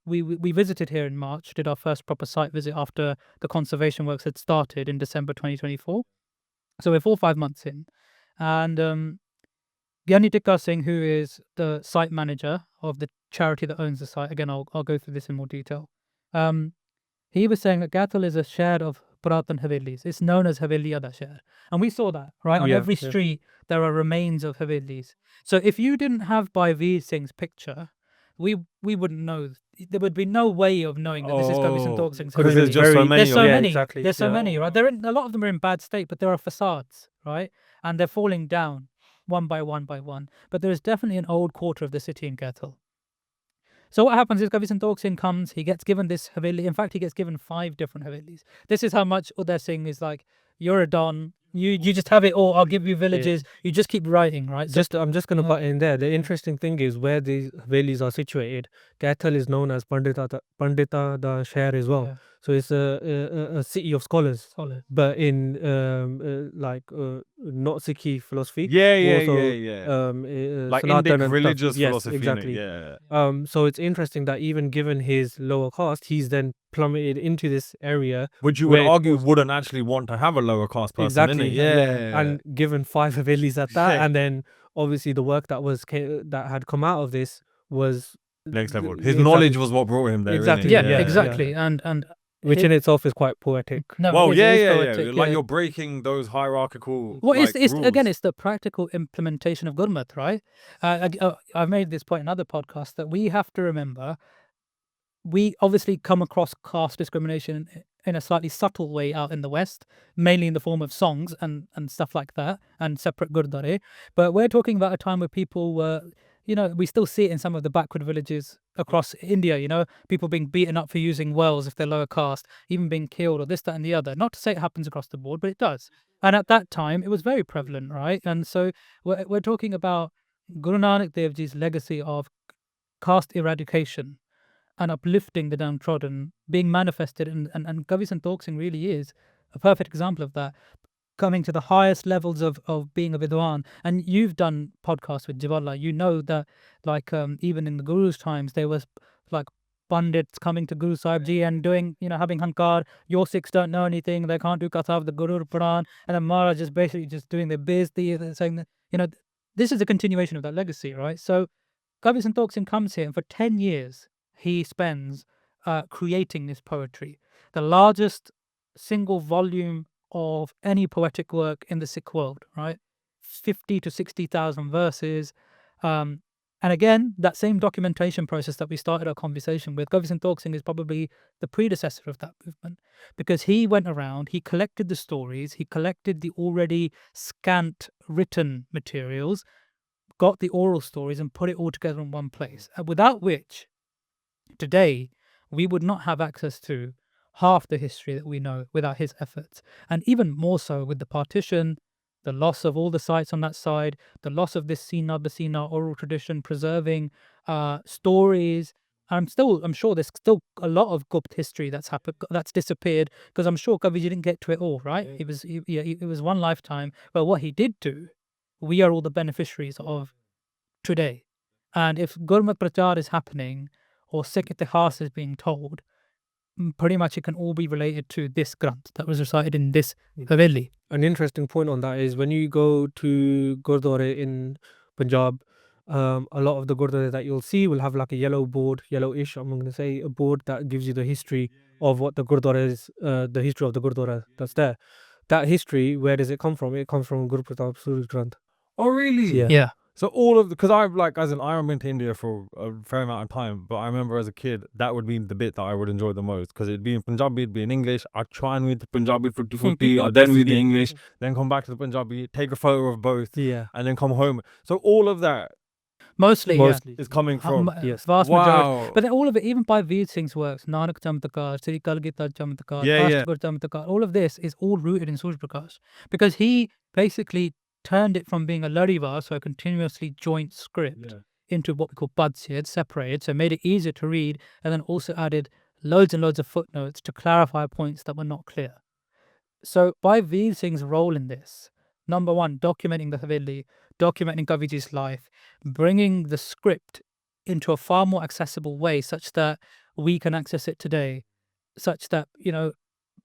we visited here in March, did our first proper site visit after the conservation works had started in December 2024. So we're 4 or 5 months in. And Gyani Tikka Singh, who is the site manager of the charity that owns the site, again, I'll go through this in more detail. He was saying that Kaithal is a share of Puratan Havelis. It's known as Haveli Ada Share. And we saw that, right? On every street, there are remains of Havelis. So if you didn't have Bhai Veer Singh's picture, we wouldn't know. There would be no way of knowing that this is Kavi Santokh Singh's Because Haveli. there's just so many. There's so many. Exactly. There's so many, right? A lot of them are in bad state, but there are facades, right? And they're falling down one by one by one. But there is definitely an old quarter of the city in Kaithal. So what happens is Kavi Santokh Singh comes, he gets given this haveli. In fact, he gets given 5 different havelis. This is how much Uday Singh is like, you're a don, you just have it all, I'll give you villages, you just keep writing, right? So, I'm just going to butt in there. The interesting thing is where these havelis are situated. Kaithal is known as Pandita da Shahr as well. Yeah. So it's a city of scholars, but in not Sikhi philosophy. Like Sanatan Indic and religious stuff. Yes, philosophy. exactly. Yeah. So it's interesting that even given his lower caste, he's then plummeted into this area, Which you would where it argue was- wouldn't actually want to have a lower caste person, exactly. innit? Yeah. And given 5 havelis at that, and then obviously the work that had come out of this was Next level. His exactly. knowledge was what brought him there. Exactly. Innit? yeah, exactly. And which it- in itself is quite poetic. no, Well, it yeah, is yeah. poetic, Like yeah. you're breaking those hierarchical. Well, like, it's rules. again, it's the practical implementation of Gurmat, right? I've made this point in other podcasts that we have to remember. We obviously come across caste discrimination in a slightly subtle way out in the West, mainly in the form of songs and stuff like that, and separate gurdwara. But we're talking about a time where people were, we still see it in some of the backward villages across India, people being beaten up for using wells if they're lower caste, even being killed or this, that and the other. Not to say it happens across the board, but it does. And at that time, it was very prevalent, right? And so we're talking about Guru Nanak Dev Ji's legacy of caste eradication. and uplifting the downtrodden being manifested. And Kavi Santokh Singh really is a perfect example of that, coming to the highest levels of being a Vidwan. And you've done podcasts with Jawala. You know that, like, even in the Guru's times, there was like pundits coming to Guru Sahib Ji and doing, having hankar. Your Sikhs don't know anything. They can't do katha of the Guru Puran. And then Maharaj just basically just doing their biz, saying that, this is a continuation of that legacy, right? So Kavi Santokh Singh comes here, and for 10 years, he spends creating this poetry. The largest single volume of any poetic work in the Sikh world, right? 50 to 60,000 verses. And again, that same documentation process that we started our conversation with, Kavi Santokh Singh is probably the predecessor of that movement, because he went around, he collected the stories, he collected the already scant written materials, got the oral stories and put it all together in one place, without which today we would not have access to half the history that we know without his efforts. And even more so with the partition, the loss of all the sites on that side, the loss of this Sina Basina oral tradition, preserving stories. I'm sure there's still a lot of Gupt history that's happened, that's disappeared, because I'm sure Kaviji didn't get to it all, right? It was one lifetime. But what he did do, we are all the beneficiaries of today. And if Gurmat Prachar is happening or Sikh Itihas is being told, pretty much it can all be related to this Granth that was recited in this Haveli. An interesting point on that is when you go to Gurdwara in Punjab, a lot of the Gurdwara that you'll see will have like a yellow board, yellowish, I'm going to say, a board that gives you the history of what the Gurdwara is, the history of the Gurdwara that's there. That history, where does it come from? It comes from Guru Pratap Suraj Granth. Oh, really? Yeah. So all of because I've like as in I haven't been to India for a fair amount of time, but I remember as a kid that would be the bit that I would enjoy the most, because it'd be in Punjabi, it'd be in English. I'd try and read the Punjabi for 50, I'd then read the English, then come back to the Punjabi, take a photo of both, Yeah. and then come home. So all of that Mostly is coming from Yes. vast majority. wow. But then all of it, even by Veer Singh's works, Nanak Chamtakar, Sri Kalgita Chamtakar, Ashtagur Chamtakar, all of this is all rooted in Suraj Prakash, because he basically turned it from being a larivar, so a continuously joint script, into what we call padshed, separated, so made it easier to read, and then also added loads and loads of footnotes to clarify points that were not clear. So by Veer Singh's role in this, number one, documenting the Haveli, documenting Kaviji's life, bringing the script into a far more accessible way such that we can access it today, such that,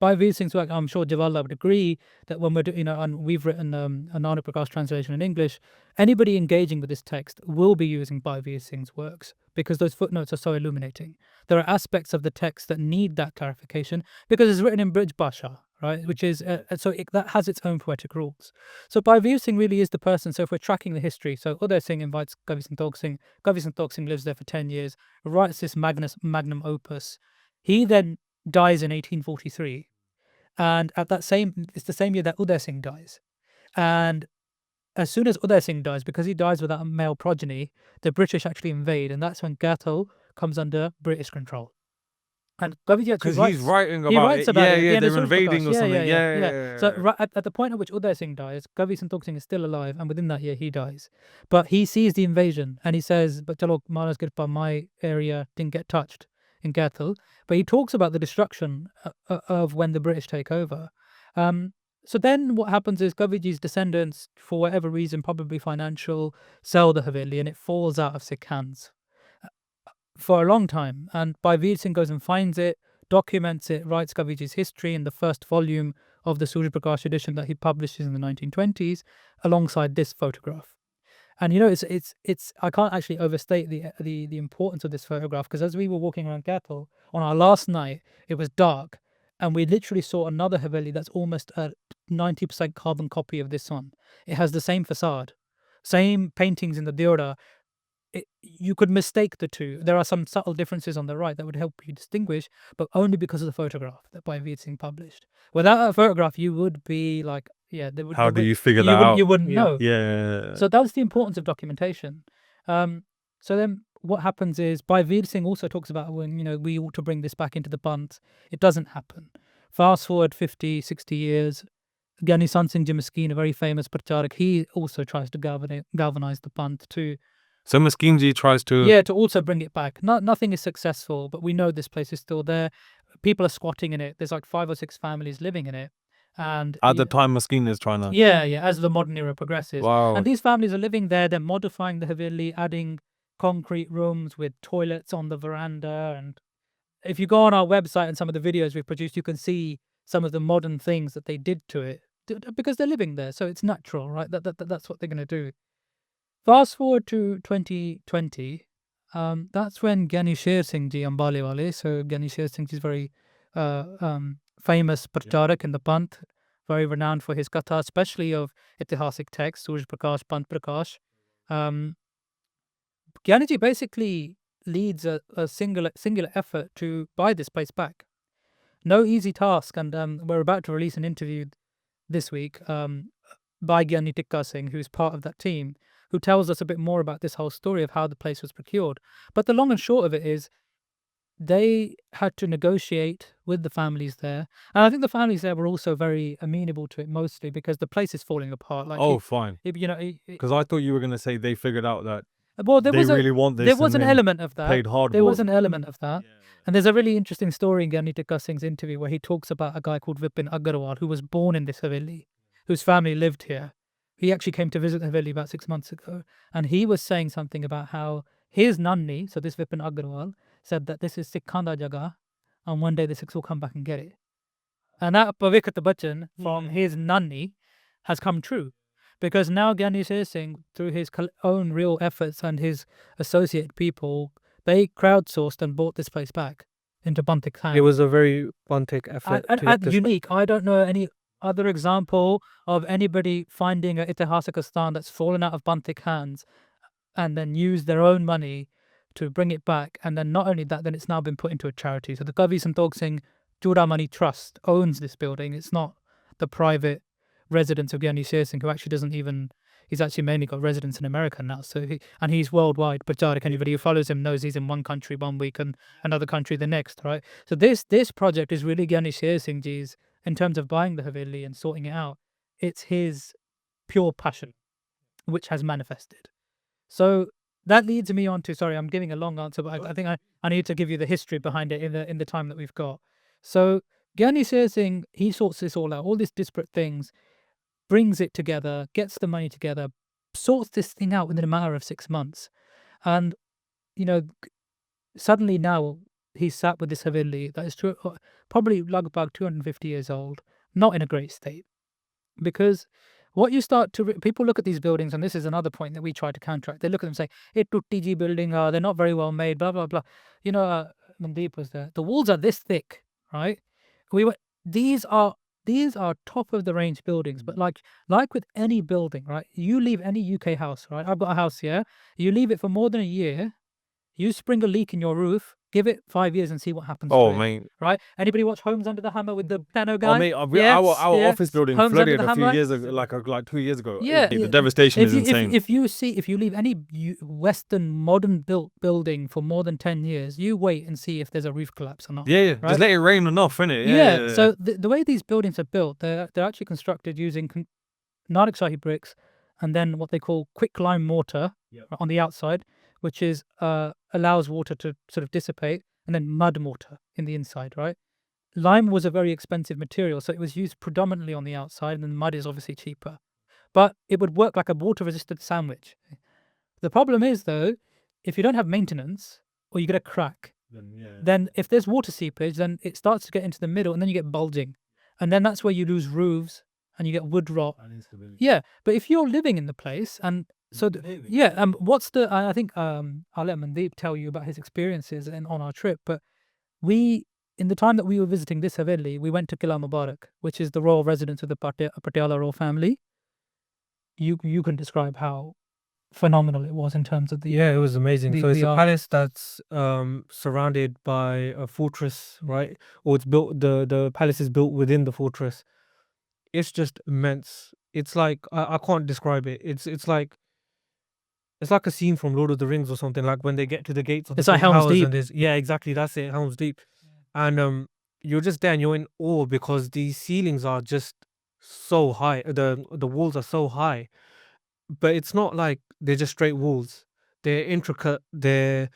by Veer Singh's work, I'm sure Jawala would agree that when we're doing, and we've written a Nanak Prakash translation in English, anybody engaging with this text will be using Bhai Veer Singh's works, because those footnotes are so illuminating. There are aspects of the text that need that clarification because it's written in Brij Bhasha, right? Which is, that has its own poetic rules. So Bhai Veer Singh really is the person. So if we're tracking the history, so Uday Singh invites Kavi Santokh Singh. Kavi Santokh Singh lives there for 10 years, writes this magnum opus. He then dies in 1843. And it's the same year that Uday Singh dies. And as soon as Uday Singh dies, because he dies without a male progeny, the British actually invade. And that's when Gathol comes under British control. And Kaviji actually Because he's writing about writes it. about it. Yeah, They're they're invading or something. Yeah. So right at the point at which Uday Singh dies, Kavi Santokh Singh is still alive, and within that year he dies. But he sees the invasion and he says, "But chalo, Maharaj Kirpa, my area didn't get touched in Gathol." But he talks about the destruction of when the British take over. So then what happens is Kaviji's descendants, for whatever reason, probably financial, sell the Haveli and it falls out of Sikh hands for a long time. And Bhai Veer Singh goes and finds it, documents it, writes Kaviji's history in the first volume of the Surya Prakash edition that he publishes in the 1920s, alongside this photograph. And it's I can't actually overstate the importance of this photograph, because as we were walking around Gathol on our last night, it was dark, and we literally saw another Haveli that's almost a 90% carbon copy of this one. It has the same facade, same paintings in the Deora. You could mistake the two. There are some subtle differences on the right that would help you distinguish, but only because of the photograph that Bhai Veer Singh published. Without a photograph, you would be like, How do you figure that out? You wouldn't know. Yeah. So that's the importance of documentation. So then what happens is Bhai Veer Singh also talks about when, we ought to bring this back into the Panth. It doesn't happen. Fast forward 50, 60 years, Gyani Sant Singh Ji Maskeen, a very famous pracharak, he also tries to galvanize the Panth too. So Maskimji tries to. Yeah, to also bring it back. Nothing is successful, but we know this place is still there. People are squatting in it. There's like 5 or 6 families living in it. And At the time, Maskin is trying to. yeah, as the modern era progresses. Wow. And these families are living there. They're modifying the haveli, adding concrete rooms with toilets on the veranda. And if you go on our website and some of the videos we've produced, you can see some of the modern things that they did to it because they're living there. So it's natural, right? That's what they're going to do. Fast forward to 2020. That's when Gyani Sher Singh ji Ambali wale. So Gyani Sher Singh ji is very famous pracharak in the Panth, very renowned for his katha, especially of itihasic texts, Suraj Prakash, Panth Prakash. Gyani ji basically leads a singular effort to buy this place back. No easy task, and we're about to release an interview this week by Gyani Tikka Singh, who's part of that team, who tells us a bit more about this whole story of how the place was procured. But the long and short of it is they had to negotiate with the families there. And I think the families there were also very amenable to it, mostly because the place is falling apart. Like, fine. you know, Because I thought you were going to say they figured out that well, there they was really want this. there was and an they element of that. Played hardball. There was an element of that. And there's a really interesting story in Gyani Tikka Singh's interview where he talks about a guy called Vipin Agarwal who was born in this haveli, whose family lived here. He actually came to visit the haveli about 6 months ago. And he was saying something about how his nanni, so this Vipin Agarwal, said that this is Sikhanda Jaga, and one day the Sikhs will come back and get it. And that Pavikat Bachchan from his nanni has come true. Because now Gyani Sher Singh, through his own real efforts and his associate people, they crowdsourced and bought this place back into Bantik hands. It was a very Bantik effort. And unique. I don't know any other example of anybody finding an itihasic Astan that's fallen out of Bantik hands and then used their own money to bring it back. And then not only that, then it's now been put into a charity. So the Kavi Santokh Singh Churamani Trust owns this building. It's not the private residence of Gyani Sher Singh, who actually doesn't even, he's actually mainly got residence in America now. So he's worldwide. Pracharak, anybody who follows him knows he's in one country one week and another country the next, right? So this project is really Gyani Sher Singh ji's, in terms of buying the haveli and sorting it out. It's his pure passion, which has manifested. So that leads me on to, sorry, I'm giving a long answer, but I think I need to give you the history behind it in the time that we've got. So Gyani Sher Singh, he sorts this all out, all these disparate things, brings it together, gets the money together, sorts this thing out within a matter of 6 months. And, you know, suddenly now he's sat with this haveli that is probably like about 250 years old, not in a great state. Because what you start to, people look at these buildings, and this is another point that we try to counteract. They look at them and say, "Hey, tutti ji building, they're not very well made, blah, blah, blah." You know, Mandeep was there. The walls are this thick, right? These are top of the range buildings, but like with any building, right? You leave any UK house, right? I've got a house here. You leave it for more than a year, you spring a leak in your roof, give it 5 years and see what happens. Oh, to it, mate. right? Anybody watch Homes Under the Hammer with the piano guy? Oh, mate, our office building Homes Under flooded the a few Hammer. years ago, like 2 years ago. Yeah, The devastation is insane. If you leave any Western modern built building for more than 10 years, you wait and see if there's a roof collapse or not. Yeah. Right? Just let it rain enough, innit? Yeah. So the way these buildings are built, they're actually constructed using Nanak Shahi bricks and then what they call quick lime mortar on the outside, which is allows water to sort of dissipate, and then mud mortar in the inside, right? Lime was a very expensive material, so it was used predominantly on the outside, and then mud is obviously cheaper. But it would work like a water-resistant sandwich. The problem is, though, if you don't have maintenance or you get a crack, then if there's water seepage, then it starts to get into the middle, and then you get bulging. And then that's where you lose roofs, and you get wood rot. Yeah, but if you're living in the place, and so what's the? I think I'll let Mandeep tell you about his experiences on our trip. But in the time that we were visiting this haveli, we went to Kila Mubarak, which is the royal residence of the Patiala royal family. You can describe how phenomenal it was in terms of the. Yeah, it was amazing. So it's a palace that's surrounded by a fortress, right? Or it's built. The palace is built within the fortress. It's just immense. It's like I can't describe it. It's like a scene from Lord of the Rings or something. Like when they get to the gates of the It's like Helm's Deep. Yeah, exactly. That's it. Helm's Deep. And you're just there and you're in awe because the ceilings are just so high. The walls are so high, but it's not like they're just straight walls. they're intricate. They're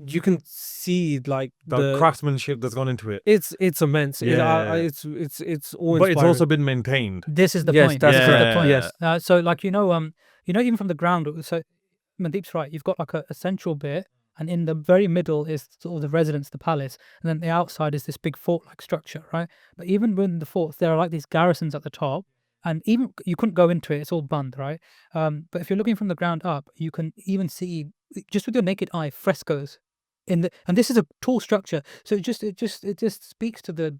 you can see like The craftsmanship that's gone into it. it's immense. Yeah. It's all But it's inspiring. also been maintained. This is the Yes, point. that's This is the correct. point. Yes. So like even from the ground. So Mandeep's right. You've got like a central bit, and in the very middle is sort of the residence, the palace, and then the outside is this big fort-like structure, right? But even within the forts, there are like these garrisons at the top, and even you couldn't go into it; it's all bund, right? But if you're looking from the ground up, you can even see just with your naked eye frescoes and this is a tall structure, so it just speaks to the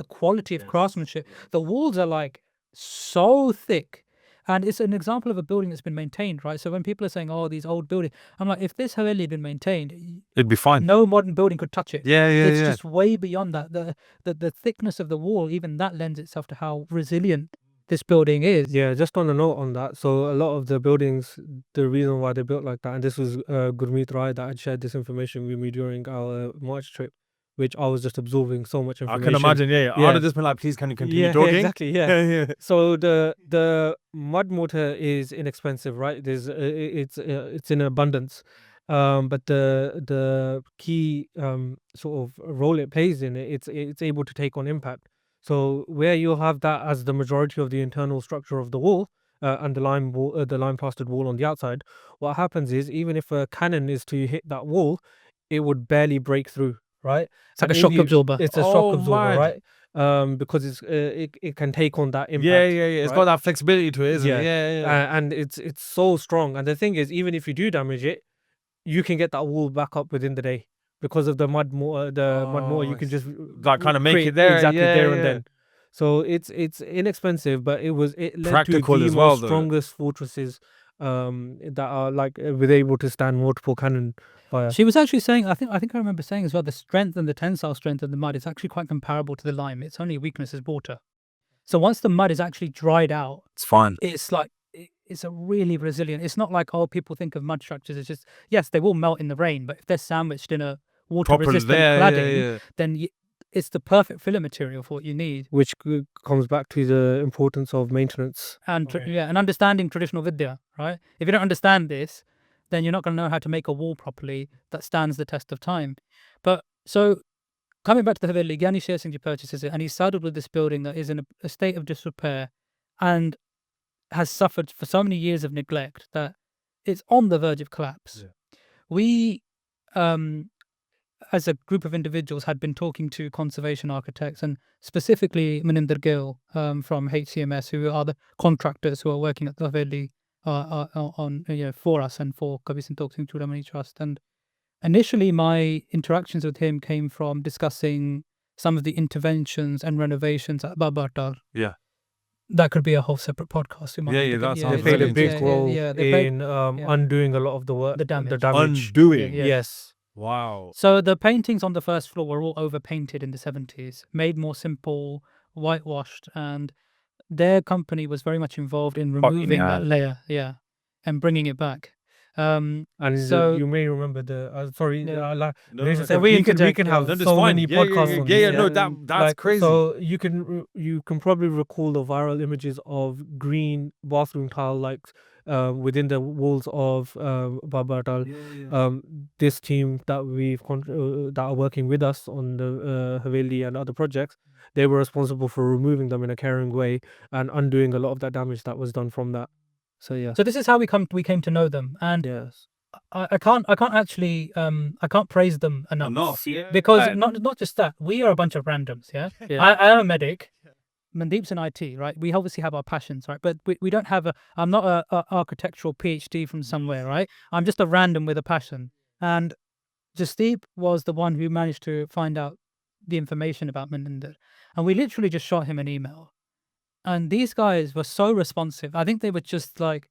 quality of craftsmanship. The walls are like so thick, and it's an example of a building that's been maintained, right? So when people are saying, "Oh, these old buildings," I'm like, if this haveli had been maintained, It'd be fine. no modern building could touch it. Yeah, yeah, It's yeah. just way beyond that. The thickness of the wall, even that lends itself to how resilient this building is. Yeah, just on a note on that. So a lot of the buildings, the reason why they're built like that, and this was Gurmeet Rai that had shared this information with me during our March trip, which I was just absorbing so much I information. can imagine. Yeah, Yeah. I'd have just been like, please, can you continue Yeah, talking? exactly. Yeah. Yeah. So the mud mortar is inexpensive, right? It's in abundance, but the key sort of role it plays in it, it's able to take on impact. So where you'll have that as the majority of the internal structure of the wall, and the lime plastered wall on the outside, what happens is even if a cannon is to hit that wall, it would barely break through, right? It's like And a shock if you- absorber. It's a Oh, shock absorber, mad. right? Because it can take on that impact. Yeah, yeah, yeah. It's right? got that flexibility to it, isn't Yeah. it? Yeah, yeah. And it's so strong. And the thing is, even if you do damage it, you can get that wall back up within the day because of the mud mortar. You can just Like kind of make create it there. exactly yeah, there yeah. and then. So it's inexpensive, but it led Practical to the as well, most though. strongest fortresses that are like with able to stand multiple cannon fire. She was actually saying, I think I remember saying as well, the strength and the tensile strength of the mud is actually quite comparable to the lime. Its only weakness is water. So once the mud is actually dried out, It's fine. it's like it's a really resilient. It's not like people think of mud structures. It's just yes, they will melt in the rain, but if they're sandwiched in a water-resistant cladding, then it's the perfect filler material for what you need. Which comes back to the importance of maintenance. And and understanding traditional vidya, right? If you don't understand this, then you're not going to know how to make a wall properly that stands the test of time. But so coming back to the Haveli, Gyani Sher Singh Ji purchases it, and he's saddled with this building that is in a state of disrepair and has suffered for so many years of neglect that it's on the verge of collapse. Yeah. We, as a group of individuals, had been talking to conservation architects, and specifically Maninder Gill from HCMS, who are the contractors who are working at the Haveli on for us and for Kavi Santokh Singh Chudamani Trust. And initially, my interactions with him came from discussing some of the interventions and renovations at Babatar. Yeah. That could be a whole separate podcast. We might Yeah, need yeah, to that get- sounds They played a brilliant. big role they played in undoing a lot of the work, the damage. Undoing. Yeah. Yes. Wow. So the paintings on the first floor were all overpainted in the 70s, made more simple, whitewashed, and their company was very much involved in removing that hell. layer, and bringing it back. And So- you may remember sorry, Yeah. Malaysia So said we we can interject, have No, that's so fine. many Yeah, podcasts on yeah, this. yeah, no, that's crazy. So you can probably recall the viral images of green bathroom tile like within the walls of Babatal. This team that that are working with us on the Haveli and other projects, they were responsible for removing them in a caring way and undoing a lot of that damage that was done from that. So yeah. So this is how we came to know them, and Yes. I can't actually I can't praise them enough. Yeah. Because not just that, we are a bunch of randoms, yeah. Yeah. I am a medic. Mandeep's in IT, right? We obviously have our passions, right? But we don't have I'm not a architectural PhD from somewhere, right? I'm just a random with a passion. And Jasteep was the one who managed to find out the information about Maninder. And we literally just shot him an email. And these guys were so responsive. I think they were just like,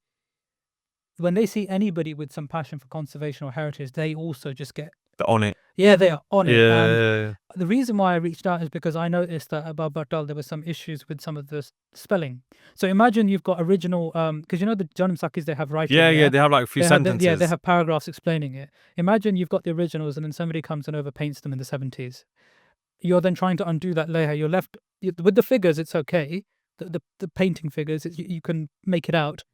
when they see anybody with some passion for conservation or heritage, they also just get, On it. yeah, they are on it. And Yeah. the reason why I reached out is because I noticed that at Babatal there were some issues with some of the spelling. So imagine you've got original, because the Janam Sakis, they have writing. Yeah, they have like a few sentences. They have paragraphs explaining it. Imagine you've got the originals and then somebody comes and overpaints them in the 70s. You're then trying to undo that layer. You're left with the figures, it's okay. The painting figures, you can make it out.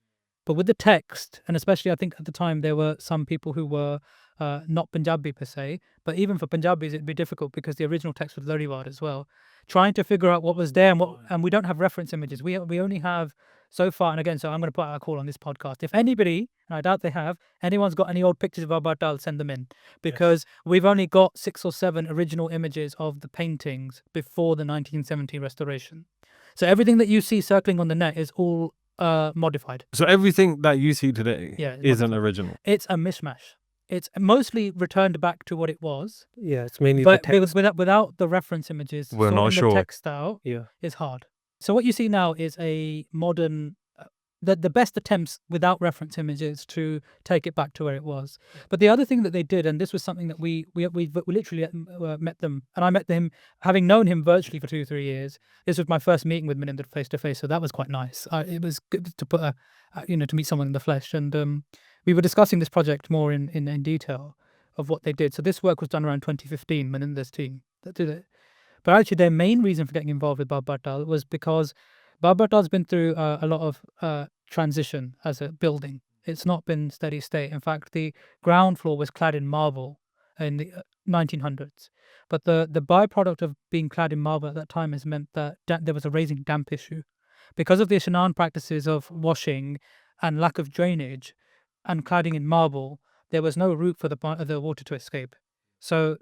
But with the text, and especially I think at the time there were some people who were not Punjabi per se, but even for Punjabis it'd be difficult because the original text was Lariwad as well. Trying to figure out what was there and we don't have reference images. We only have so far, and again, so I'm going to put out a call on this podcast. If anybody, and I doubt they have, anyone's got any old pictures of Babatal, send them in, because we've only got 6 or 7 original images of the paintings before the 1970 restoration. So everything that you see circling on the net is all modified. So everything that you see today Yeah, it's isn't modified. original. It's a mishmash. It's mostly returned back to what it was, Yeah, it's mainly but the text. without the reference images, We're not sorting sure. the text out Yeah. is hard. So what you see now is a modern, the best attempts without reference images to take it back to where it was. But the other thing that they did, and this was something that we literally met them, and I met them having known him virtually for 2-3 years. This was my first meeting with Maninder face to face, so that was quite nice. It was good to put to meet someone in the flesh, and we were discussing this project more in detail of what they did. So this work was done around 2015, Maninder's team that did it. But actually, their main reason for getting involved with Babatal was because Babatal's been through a lot of transition as a building. It's not been steady state. In fact, the ground floor was clad in marble in the 1900s. But the byproduct of being clad in marble at that time has meant that there was a raising damp issue. Because of the Ishanan practices of washing and lack of drainage and cladding in marble, there was no route for the water to escape. So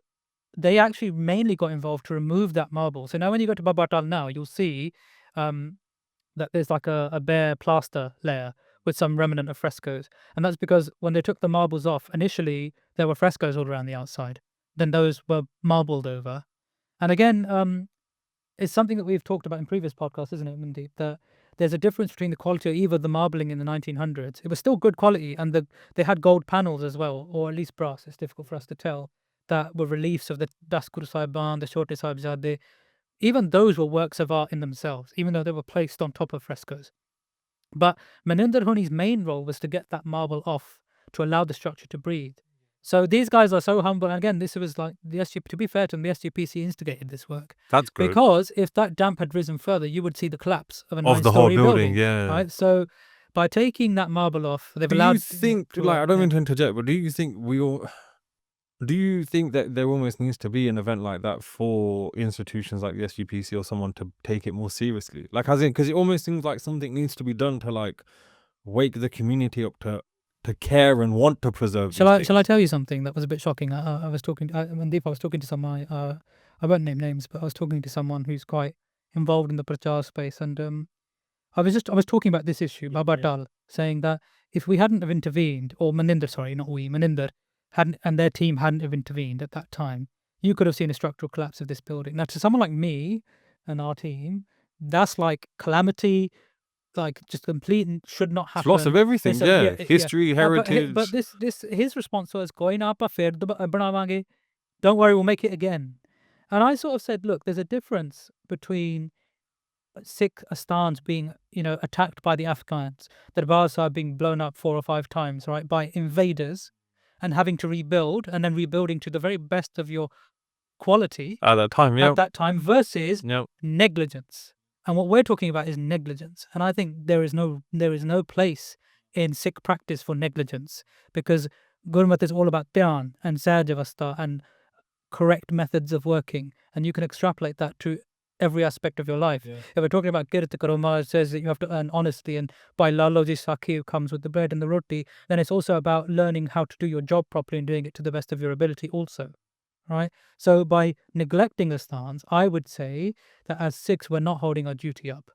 they actually mainly got involved to remove that marble. So now when you go to Babatal now, you'll see that there's like a bare plaster layer with some remnant of frescoes. And that's because when they took the marbles off, initially there were frescoes all around the outside. Then those were marbled over. And again, it's something that we've talked about in previous podcasts, isn't it, Mandeep? That there's a difference between the quality of either the marbling in the 1900s. It was still good quality, and they had gold panels as well, or at least brass. It's difficult for us to tell. That were reliefs of the Das Guru Sahibaan, the Chote Sahibzade. Even those were works of art in themselves, even though they were placed on top of frescoes. But Maninder Huni's main role was to get that marble off to allow the structure to breathe. So these guys are so humble. And again, this was like to be fair to them, the SGPC instigated this work. That's good. Because if that damp had risen further, you would see the collapse of a Of the whole nine-story building, yeah. Right. So by taking that marble off, they've Do allowed. you think, like, I don't mean to interject, but do you think do you think that there almost needs to be an event like that for institutions like the SGPC or someone to take it more seriously? Like, as in, because it almost seems like something needs to be done to like wake the community up to care and want to preserve. Shall I tell you something that was a bit shocking? I was talking to someone. I won't name names, but I was talking to someone who's quite involved in the prachar space, and I was talking about this issue, Babatal, saying that if we hadn't have intervened, or Maninder hadn't, and their team hadn't have intervened at that time, you could have seen a structural collapse of this building. Now, to someone like me and our team, that's like calamity, like just complete should not happen. It's loss of everything, history, heritage. But his response was, "Koi na aapa fir banavange. Don't worry, we'll make it again." And I sort of said, look, there's a difference between Sikh Asthans being, attacked by the Afghans, the Darbar Sahib being blown up 4 or 5 times, right, by invaders, and having to rebuild, and then rebuilding to the very best of your quality at that time, versus negligence. And what we're talking about is negligence. And I think there is no place in Sikh practice for negligence, because Gurmat is all about dhyan and sahajavastha and correct methods of working, and you can extrapolate that to every aspect of your life. If we're talking about Kirt Karoma, it says that you have to earn honestly, and by Laloji Saki comes with the bread and the roti, then it's also about learning how to do your job properly and doing it to the best of your ability also. Right? So by neglecting the stance, I would say that as Sikhs, we're not holding our duty up.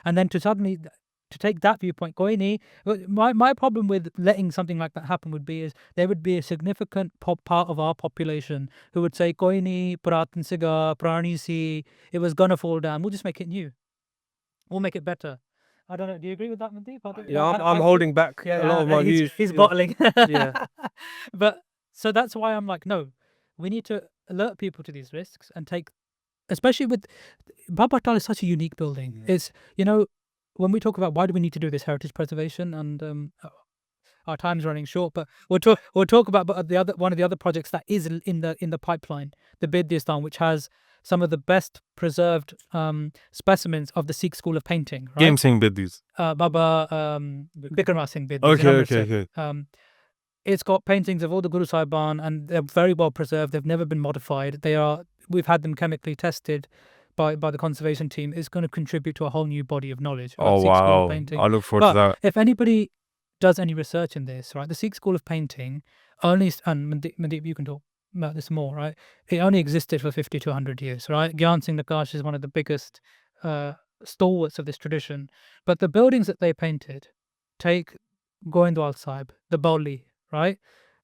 And then to take that viewpoint, my problem with letting something like that happen would be is there would be a significant part of our population who would say, Koi nahi, Puratan siga, Purani si, it was gonna fall down. We'll just make it new. We'll make it better. I don't know. Do you agree with that, Mandeep? Yeah, I'm holding back a lot of my views. He's bottling. Yeah. But so that's why I'm like, no, we need to alert people to these risks and take, especially with Babatal is such a unique building. It's, when we talk about why do we need to do this heritage preservation, and our time's running short, but we'll talk about one of the other projects that is in the pipeline, the Vasti Astan, which has some of the best preserved specimens of the Sikh school of painting. Right? Game Singh Bidis. Baba Bikram Singh Bidis. Okay. It's got paintings of all the Guru Sahibaan, and they're very well preserved. They've never been modified. We've had them chemically tested by the conservation team. It's going to contribute to a whole new body of knowledge about Sikh school of painting. I look forward to that. If anybody does any research in this, right, the Sikh school of painting only, and Mandeep, you can talk about this more, right? It only existed for 50 to 100 years, right? Gyan Singh Nakash is one of the biggest stalwarts of this tradition. But the buildings that they painted, take Goindwal Sahib, the Bauli, right?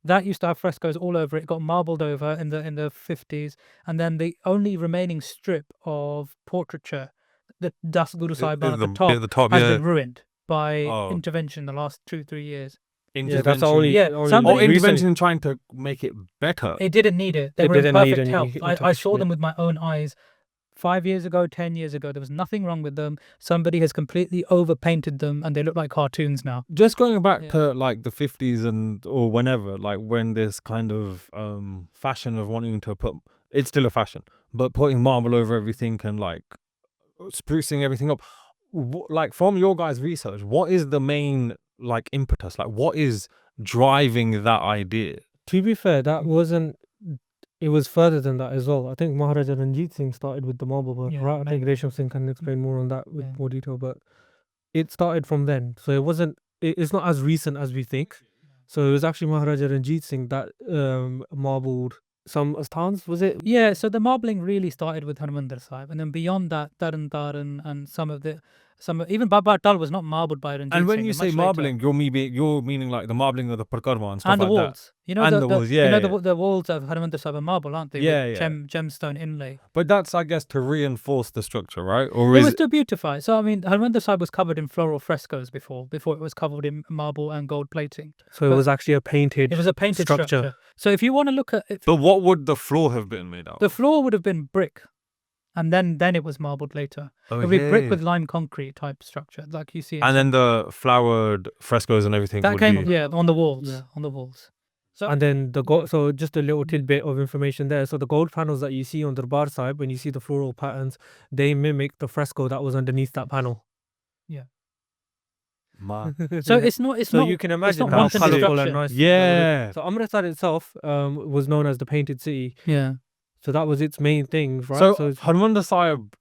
That used to have frescoes all over it. It got marbled over in the 50s, and then the only remaining strip of portraiture, the Das Guru Sahibaan at the top, has been ruined by intervention in the last 2-3 years. Yeah, that's the only intervention trying to make it better. It didn't need it. They were in perfect health. I saw them with my own eyes 5 years ago, 10 years ago. There was nothing wrong with them. Somebody has completely overpainted them, and they look like cartoons now. Just going back to like the 50s or whenever, like when this kind of fashion of wanting to put, it's still a fashion, but putting marble over everything and like sprucing everything up. Like from your guys' research, what is the main like impetus? Like what is driving that idea? To be fair, that wasn't. It was further than that as well. I think Maharaja Ranjit Singh started with the marble work, right? I think Resham Singh can explain more on that with more detail, but it started from then. So it wasn't. It's not as recent as we think. So it was actually Maharaja Ranjit Singh that marbled some asthans, was it? Yeah. So the marbling really started with Harmandir Sahib, and then beyond that, Taran and even Baba Atal was not marbled by Ranjit Singh. And when you say marbling, you're meaning like the marbling of the Parkarma and stuff and the like walls. that. You know, the walls, the walls of Harmandir Sahib are marble, aren't they? With gemstone inlay. But that's, I guess, to reinforce the structure, right? Or it was to beautify. So I mean, Harmandir Sahib was covered in floral frescoes before it was covered in marble and gold plating. So it was actually a painted. It was a painted structure. So if you want to look at it, but what would the floor have been made out of? The floor would have been brick. And then it was marbled later. It would be brick with lime concrete type structure, like you see. And then the flowered frescoes and everything that came on the walls. Yeah. On the walls. So, and then so just a little tidbit of information there. So the gold panels that you see on the Darbar side, when you see the floral patterns, they mimic the fresco that was underneath that panel. Yeah. So it's not. So you can imagine how colourful and nice. Yeah. So Amritsar itself was known as the painted city. Yeah. So that was its main thing, right? So Harmandir Sahib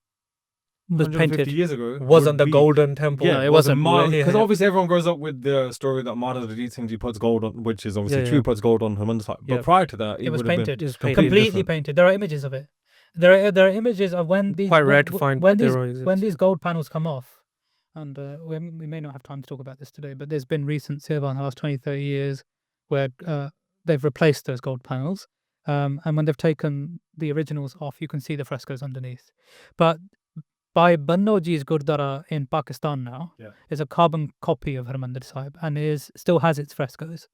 was painted years ago. Wasn't the golden temple. Yeah, it wasn't. Because obviously everyone grows up with the story that Maharaja Ranjit Singh Ji puts gold on, which is obviously true, puts gold on Harmandir Sahib. But prior to that, it was painted. It was completely painted. There are images of it. There are images of when these. Quite rare to find. When these gold panels come off, and we may not have time to talk about this today, but there's been recent seva in the last 20-30 years where they've replaced those gold panels. And when they've taken the originals off, you can see the frescoes underneath. But by Bannoji's Gurdwara in Pakistan now is a carbon copy of Harmandir Sahib and still has its frescoes.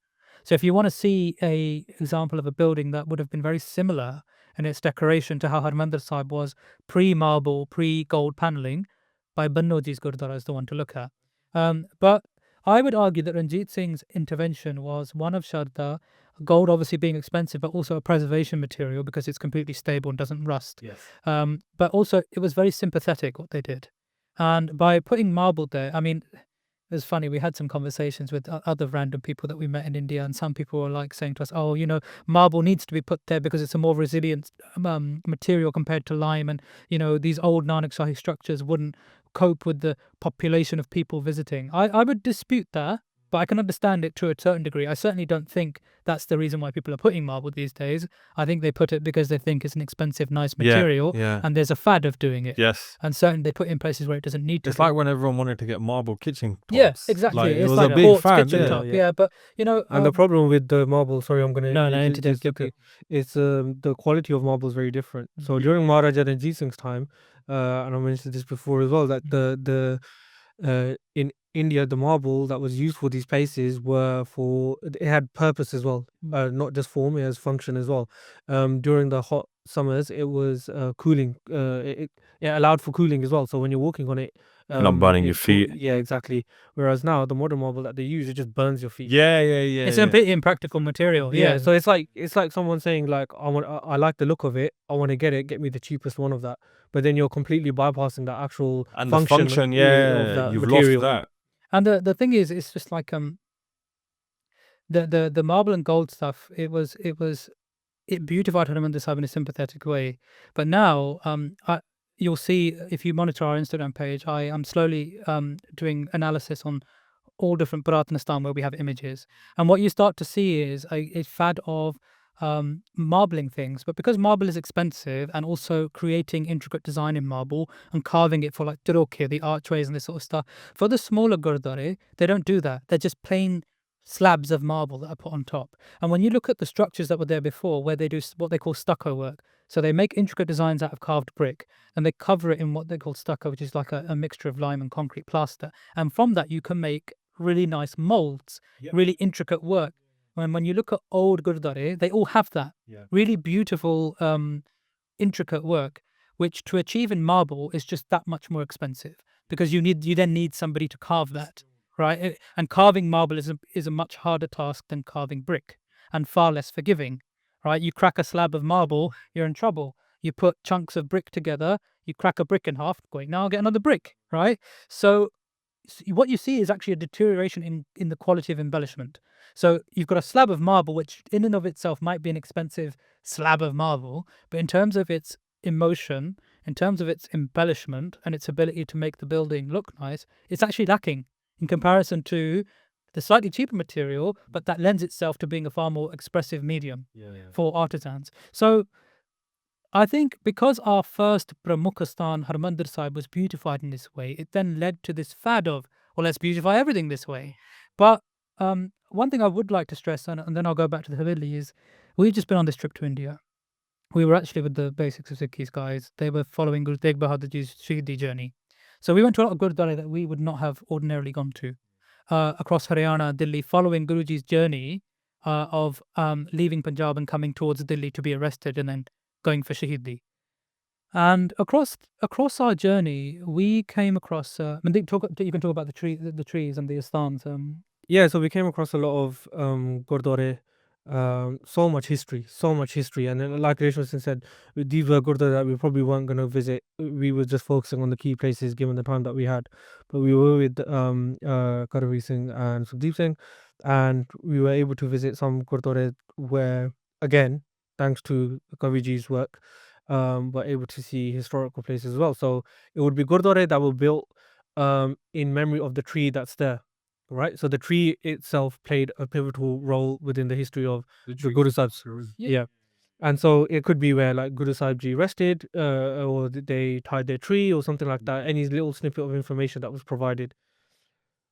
So if you want to see a example of a building that would have been very similar in its decoration to how Harmandir Sahib was pre-marble, pre-gold panelling, by Bannoji's Gurdwara is the one to look at. But I would argue that Ranjit Singh's intervention was one of Shraddha, gold obviously being expensive, but also a preservation material because it's completely stable and doesn't rust. Yes. But also it was very sympathetic what they did. And by putting marble there, I mean, it was funny, we had some conversations with other random people that we met in India, and some people were like saying to us, oh, you know, marble needs to be put there because it's a more resilient material compared to lime, and, you know, these old Nanak Shahi structures wouldn't cope with the population of people visiting. I would dispute that, but I can understand it to a certain degree. I certainly don't think that's the reason why people are putting marble these days. I think they put it because they think it's an expensive, nice material, and there's a fad of doing it. Yes. And certainly they put it in places where it doesn't need to. It's like when everyone wanted to get marble kitchen tops. Yeah, exactly. Like, it's it was like a big fad. kitchen top. Yeah, but, you know... and the problem with the marble, sorry, I'm going to... it's the quality of marble is very different. So during Maharaja Ranjit Singh's time, and I mentioned this before as well, that in India, the marble that was used for these places it had purpose as well, not just form, it has function as well. During the hot summers, it was cooling. It allowed for cooling as well. So when you're walking on it, Not burning your it cool- feet. Yeah, exactly. Whereas now the modern marble that they use, it just burns your feet. Yeah. It's a completely impractical material. Yeah. So it's like someone saying like, I like the look of it. I want to get it. Get me the cheapest one of that. But then you're completely bypassing the actual And the function, of yeah, that you've material. lost that. And the thing is, it's just like the marble and gold stuff. It beautified Harmandir Sahib in a sympathetic way. But now, you'll see if you monitor our Instagram page, I am slowly doing analysis on all different Puratanistan where we have images, and what you start to see is a fad of marbling things. But because marble is expensive, and also creating intricate design in marble and carving it for like tirokhe, the archways and this sort of stuff, for the smaller gurdwara, they don't do that. They're just plain slabs of marble that are put on top. And when you look at the structures that were there before, where they do what they call stucco work, so they make intricate designs out of carved brick and they cover it in what they call stucco, which is like a mixture of lime and concrete plaster. And from that, you can make really nice molds, really intricate work. When you look at old gurdwara, they all have that really beautiful, intricate work, which to achieve in marble is just that much more expensive, because you then need somebody to carve that, right? And carving marble is a much harder task than carving brick, and far less forgiving, right? You crack a slab of marble, you're in trouble. You put chunks of brick together, you crack a brick in half, going, now I'll get another brick, right? So what you see is actually a deterioration in the quality of embellishment. So you've got a slab of marble, which in and of itself might be an expensive slab of marble, but in terms of its emotion, in terms of its embellishment and its ability to make the building look nice, it's actually lacking in comparison to the slightly cheaper material, but that lends itself to being a far more expressive medium for artisans. So I think because our first Pramukhastan Harmandir Sahib was beautified in this way, it then led to this fad of, well, let's beautify everything this way. But one thing I would like to stress, and then I'll go back to the Haveli, is we've just been on this trip to India. We were actually with the Basics of Sikhis guys. They were following Guru Tegh Bahadur Ji's Shahidi journey. So we went to a lot of Gurdwara that we would not have ordinarily gone to, across Haryana, Delhi, following Guruji's journey of leaving Punjab and coming towards Delhi to be arrested and then going for Shahidi. And across our journey, we came across. Mandeep, you can talk about the trees and the asthans. Yeah, so we came across a lot of gurdwara, so much history, and then, like Reshma said, these were gurdwara that we probably weren't going to visit. We were just focusing on the key places given the time that we had. But we were with Kavi Singh and Sukhdeep Singh, and we were able to visit some gurdwara where, again, thanks to Kaviji's work, were able to see historical places as well. So it would be gurdwara that were built in memory of the tree that's there. Right, so the tree itself played a pivotal role within the history of the Guru Sahib's. Yeah, and so it could be where like Guru Sahib Ji rested, or they tied their tree or something like that. Any little snippet of information that was provided.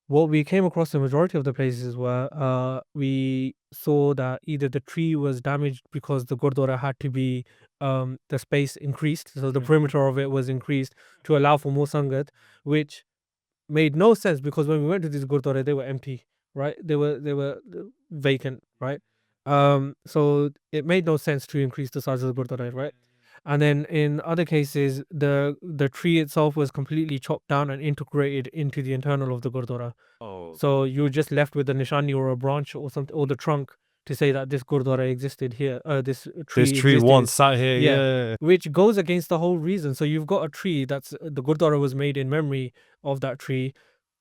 What we came across the majority of the places were we saw that either the tree was damaged because the Gurdwara had to be the space increased, so the perimeter of it was increased to allow for more sangat, which made no sense, because when we went to these gurdwara, they were empty, right? They were vacant, right? So it made no sense to increase the size of the gurdwara, right? And then in other cases, the tree itself was completely chopped down and integrated into the internal of the gurdwara. So you were just left with a nishani or a branch or something, or the trunk, to say that this gurdwara existed here. This tree once sat here, yeah. Which goes against the whole reason. So you've got a tree that's the gurdwara was made in memory of that tree,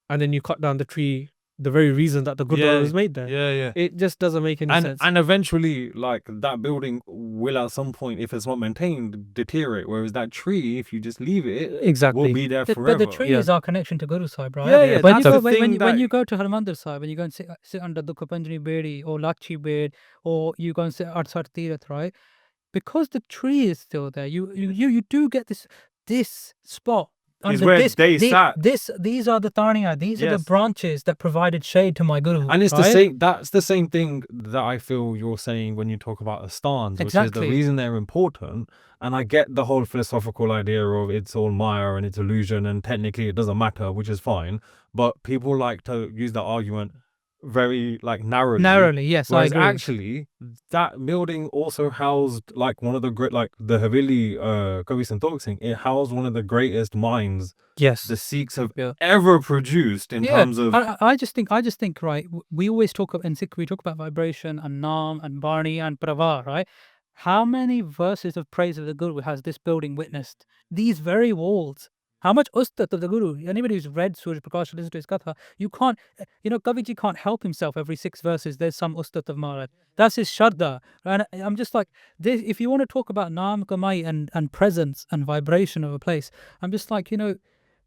and then you cut down the tree, the very reason that the gurdwara was made there. Yeah. It just doesn't make any sense. And eventually, like, that building will at some point, if it's not maintained, deteriorate. Whereas that tree, if you just leave it, exactly, will be there forever. But the tree is our connection to Guru Sahib, right? Yeah. When you go to Harmandir Sahib and you go and sit under Dukha Panjani Bedi or Lachi Bed, or you go and sit at Sat Tirath, right? Because the tree is still there, you do get this spot. Is where they sat. These are the Tarniya, these are the branches that provided shade to my Guru. And it's the same, that's the same thing that I feel you're saying when you talk about Asthans, which is the reason they're important. And I get the whole philosophical idea of it's all Maya and it's illusion and technically it doesn't matter, which is fine. But people like to use that argument, very like narrowly. Narrowly, yes, I Whereas agree. actually, that building also housed like one of the great, like the Haveli, Kavi Santokh Singh. It housed one of the greatest minds Yes. the Sikhs have Yeah. ever produced in terms of. I just think, right, we always talk about, in Sikh, we talk about vibration and Naam and Barni and Pravar, right? How many verses of praise of the Guru has this building witnessed? These very walls. How much ustat of the Guru? Anybody who's read Suraj Prakash, listen to his katha, you can't, Kaviji can't help himself. Every 6 verses, there's some ustat of Maharaj. That's his shraddha. And I'm just like, this, if you want to talk about Naam Kamai and presence and vibration of a place, I'm just like,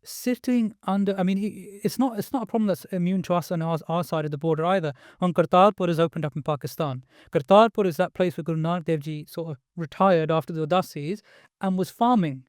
sitting under, I mean, it's not a problem that's immune to us on our side of the border either. When Kartarpur is opened up in Pakistan, Kartarpur is that place where Guru Nanak Dev Ji sort of retired after the Udasis and was farming.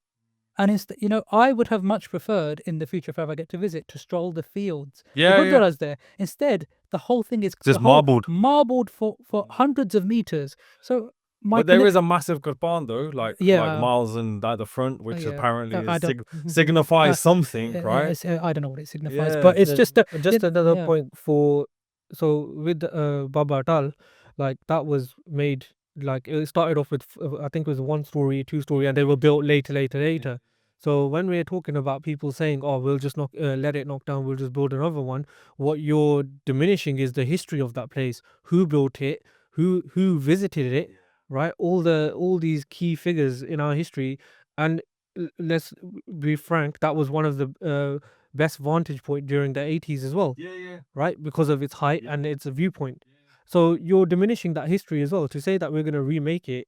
And I would have much preferred in the future, if I ever get to visit, to stroll the fields, the gurdwaras there. Instead, the whole thing is Just marbled for hundreds of meters. So but there is a massive Gurban though, like miles and at the front, which yeah, apparently I signifies something, right? I don't know what it signifies, Yeah. but it's just another point for, so with Baba Atal, like that was made, like it started off with I think it was 1 story, 2 story, and they were built later. So when we're talking about people saying, oh, we'll just let it knock down, we'll just build another one, what you're diminishing is the history of that place, who built it, who visited it, right? All these key figures in our history. And let's be frank, that was one of the best vantage point during the 80s as well, right? Because of its height and its viewpoint. So you're diminishing that history as well. To say that we're going to remake it,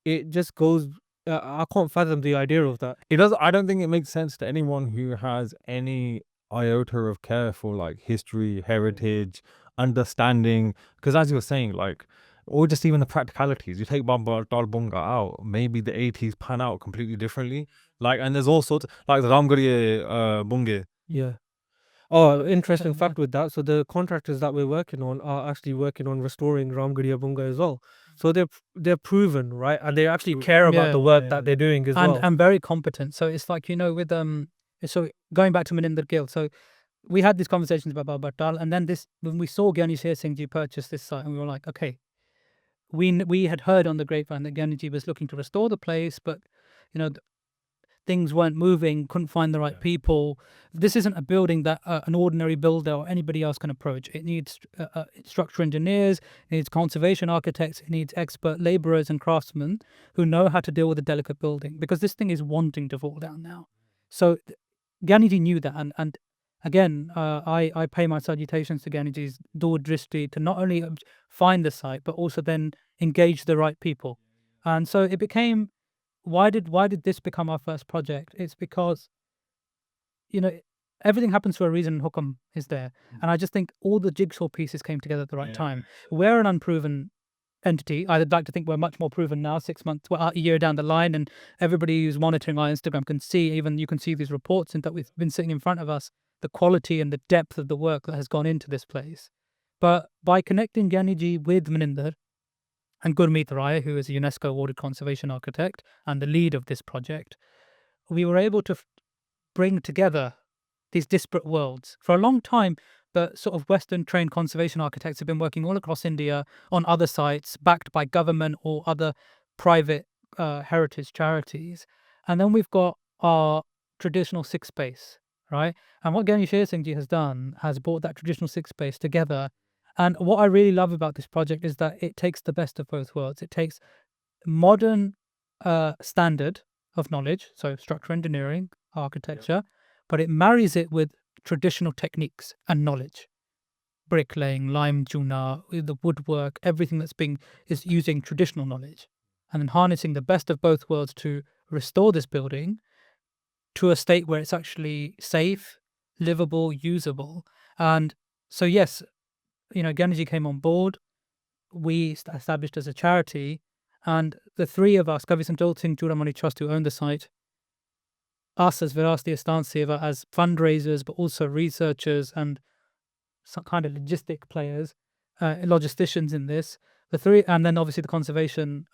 it just goes, I can't fathom the idea of that. It does. I don't think it makes sense to anyone who has any iota of care for like history, heritage, understanding. Because as you were saying, like, or just even the practicalities. You take Baba Dal Bunga out, maybe the 80s pan out completely differently. Like, and there's all sorts like the Ramgarhi Bunge. Yeah. Oh, interesting fact with that. So the contractors that we're working on are actually working on restoring Ramgarhi Bunga as well. So they're proven, right? And they actually care about the work that they're doing as well. And very competent. So it's like, with so going back to Maninder Gill, so we had these conversations about Baba Atal, and then when we saw Gyani Sher Singh Ji purchase this site, and we were like, okay, we had heard on the grapevine that Gyani Ji was looking to restore the place, but things weren't moving, couldn't find the right people. This isn't a building that an ordinary builder or anybody else can approach. It needs structural engineers, it needs conservation architects, it needs expert laborers and craftsmen who know how to deal with a delicate building, because this thing is wanting to fall down now. So Gyaniji knew that, and again, I pay my salutations to Gyaniji's Durdrishti to not only find the site, but also then engage the right people. And so it became, why did this become our first project? It's because, everything happens for a reason. Hukum is there. And I just think all the jigsaw pieces came together at the right time. We're an unproven entity. I'd like to think we're much more proven now, 6 months, a year down the line, and everybody who's monitoring our Instagram can see, even you can see these reports and that we've been sitting in front of us, the quality and the depth of the work that has gone into this place. But by connecting Gyaniji with Maninder and Gurmeet Rai, who is a UNESCO awarded conservation architect and the lead of this project, we were able to bring together these disparate worlds. For a long time, the sort of Western trained conservation architects have been working all across India on other sites, backed by government or other private heritage charities. And then we've got our traditional Sikh space, right? And what Gyani Sher Singh Ji has done has brought that traditional Sikh space together. And what I really love about this project is that it takes the best of both worlds. It takes modern standard of knowledge, so structural engineering, architecture, but it marries it with traditional techniques and knowledge. Bricklaying, lime juna, the woodwork, everything is using traditional knowledge, and then harnessing the best of both worlds to restore this building to a state where it's actually safe, livable, usable. And so, yes, Gyaniji came on board. We established as a charity, and the three of us, Kavi Santokh Singh Churamani Trust, who owned the site, us as Virāsatī Asthan Seva as fundraisers, but also researchers and some kind of logistic players, logisticians in this. The three, and then obviously the conservation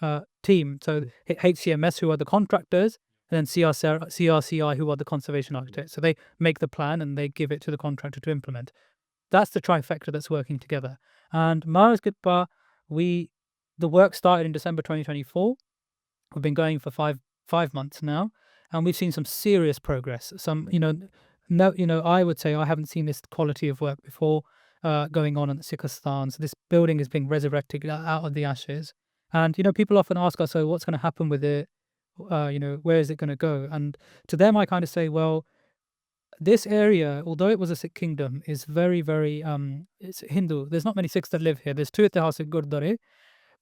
team. So HCMS, who are the contractors, and then CRCI, who are the conservation architects. So they make the plan and they give it to the contractor to implement. that's the trifecta that's working together. And Manuscript, the work started in December 2024. We've been going for five months now, and we've seen some serious progress. I would say I haven't seen this quality of work before going on in the Sikh Astan. So this building is being resurrected out of the ashes. And, people often ask us, so what's going to happen with it? Where is it going to go? And to them, I kind of say, well, this area, although it was a Sikh kingdom, is very, very, it's Hindu. There's not many Sikhs that live here. There's two Itihasik Gurdwara.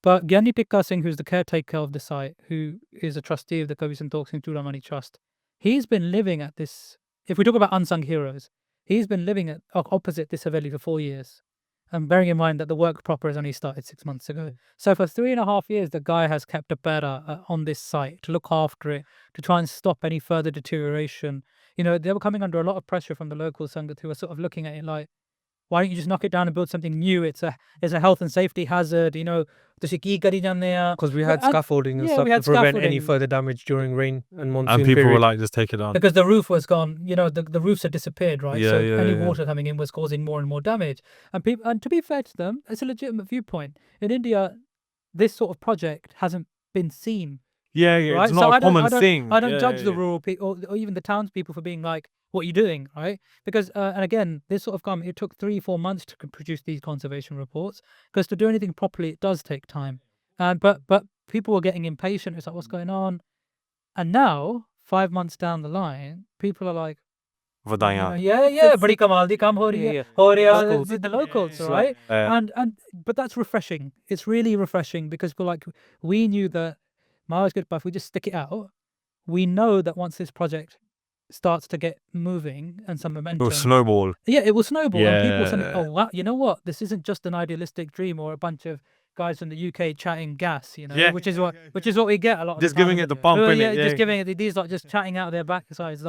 But Gyani Tikka Singh, who's the caretaker of the site, who is a trustee of the Kavi Santokh Singh Churamani Trust, he's been living at this, if we talk about unsung heroes, he's been living at opposite this haveli for 4 years. And bearing in mind that the work proper has only started 6 months ago. So for 3.5 years, the guy has kept a bearer on this site to look after it, to try and stop any further deterioration. They were coming under a lot of pressure from the local Sangat, who were sort of looking at it like, why don't you just knock it down and build something new? It's a health and safety hazard, Because we had scaffolding and yeah, stuff we had to prevent any scaffolding. further damage during rain and monsoon And people were period. like, just take it down. Because the roof was gone, the roofs had disappeared, right? Yeah, So yeah, any yeah. water coming in was causing more and more damage. And to be fair to them, it's a legitimate viewpoint. In India, this sort of project hasn't been seen. Yeah, yeah, Right? it's So not I a don't- common thing. I don't Yeah, judge the yeah. rural people or even the townspeople for being like, what are you doing, right? Because, and again, this sort of government, it took 3-4 months to produce these conservation reports, because to do anything properly, it does take time. But people were getting impatient. It's like, what's going on? And now, 5 months down the line, people are like, Vadaiyan. yeah, badi kamal di kam ho rahi hai, ho rahi hai, Locals. with the locals, Yeah. right? Yeah. But that's refreshing. It's really refreshing, because we're like, we knew that Manuscript, if we just stick it out, we know that once this project starts to get moving and some momentum, Or snowball. yeah, it will snowball, and people will Yeah. suddenly, oh wow, you know what? This isn't just an idealistic dream or a bunch of guys from the UK chatting gas, Yeah. which is what we get a lot of Just the time. giving it the bump, Oh, innit? yeah, Yeah. just giving it these like just chatting out of their backsides.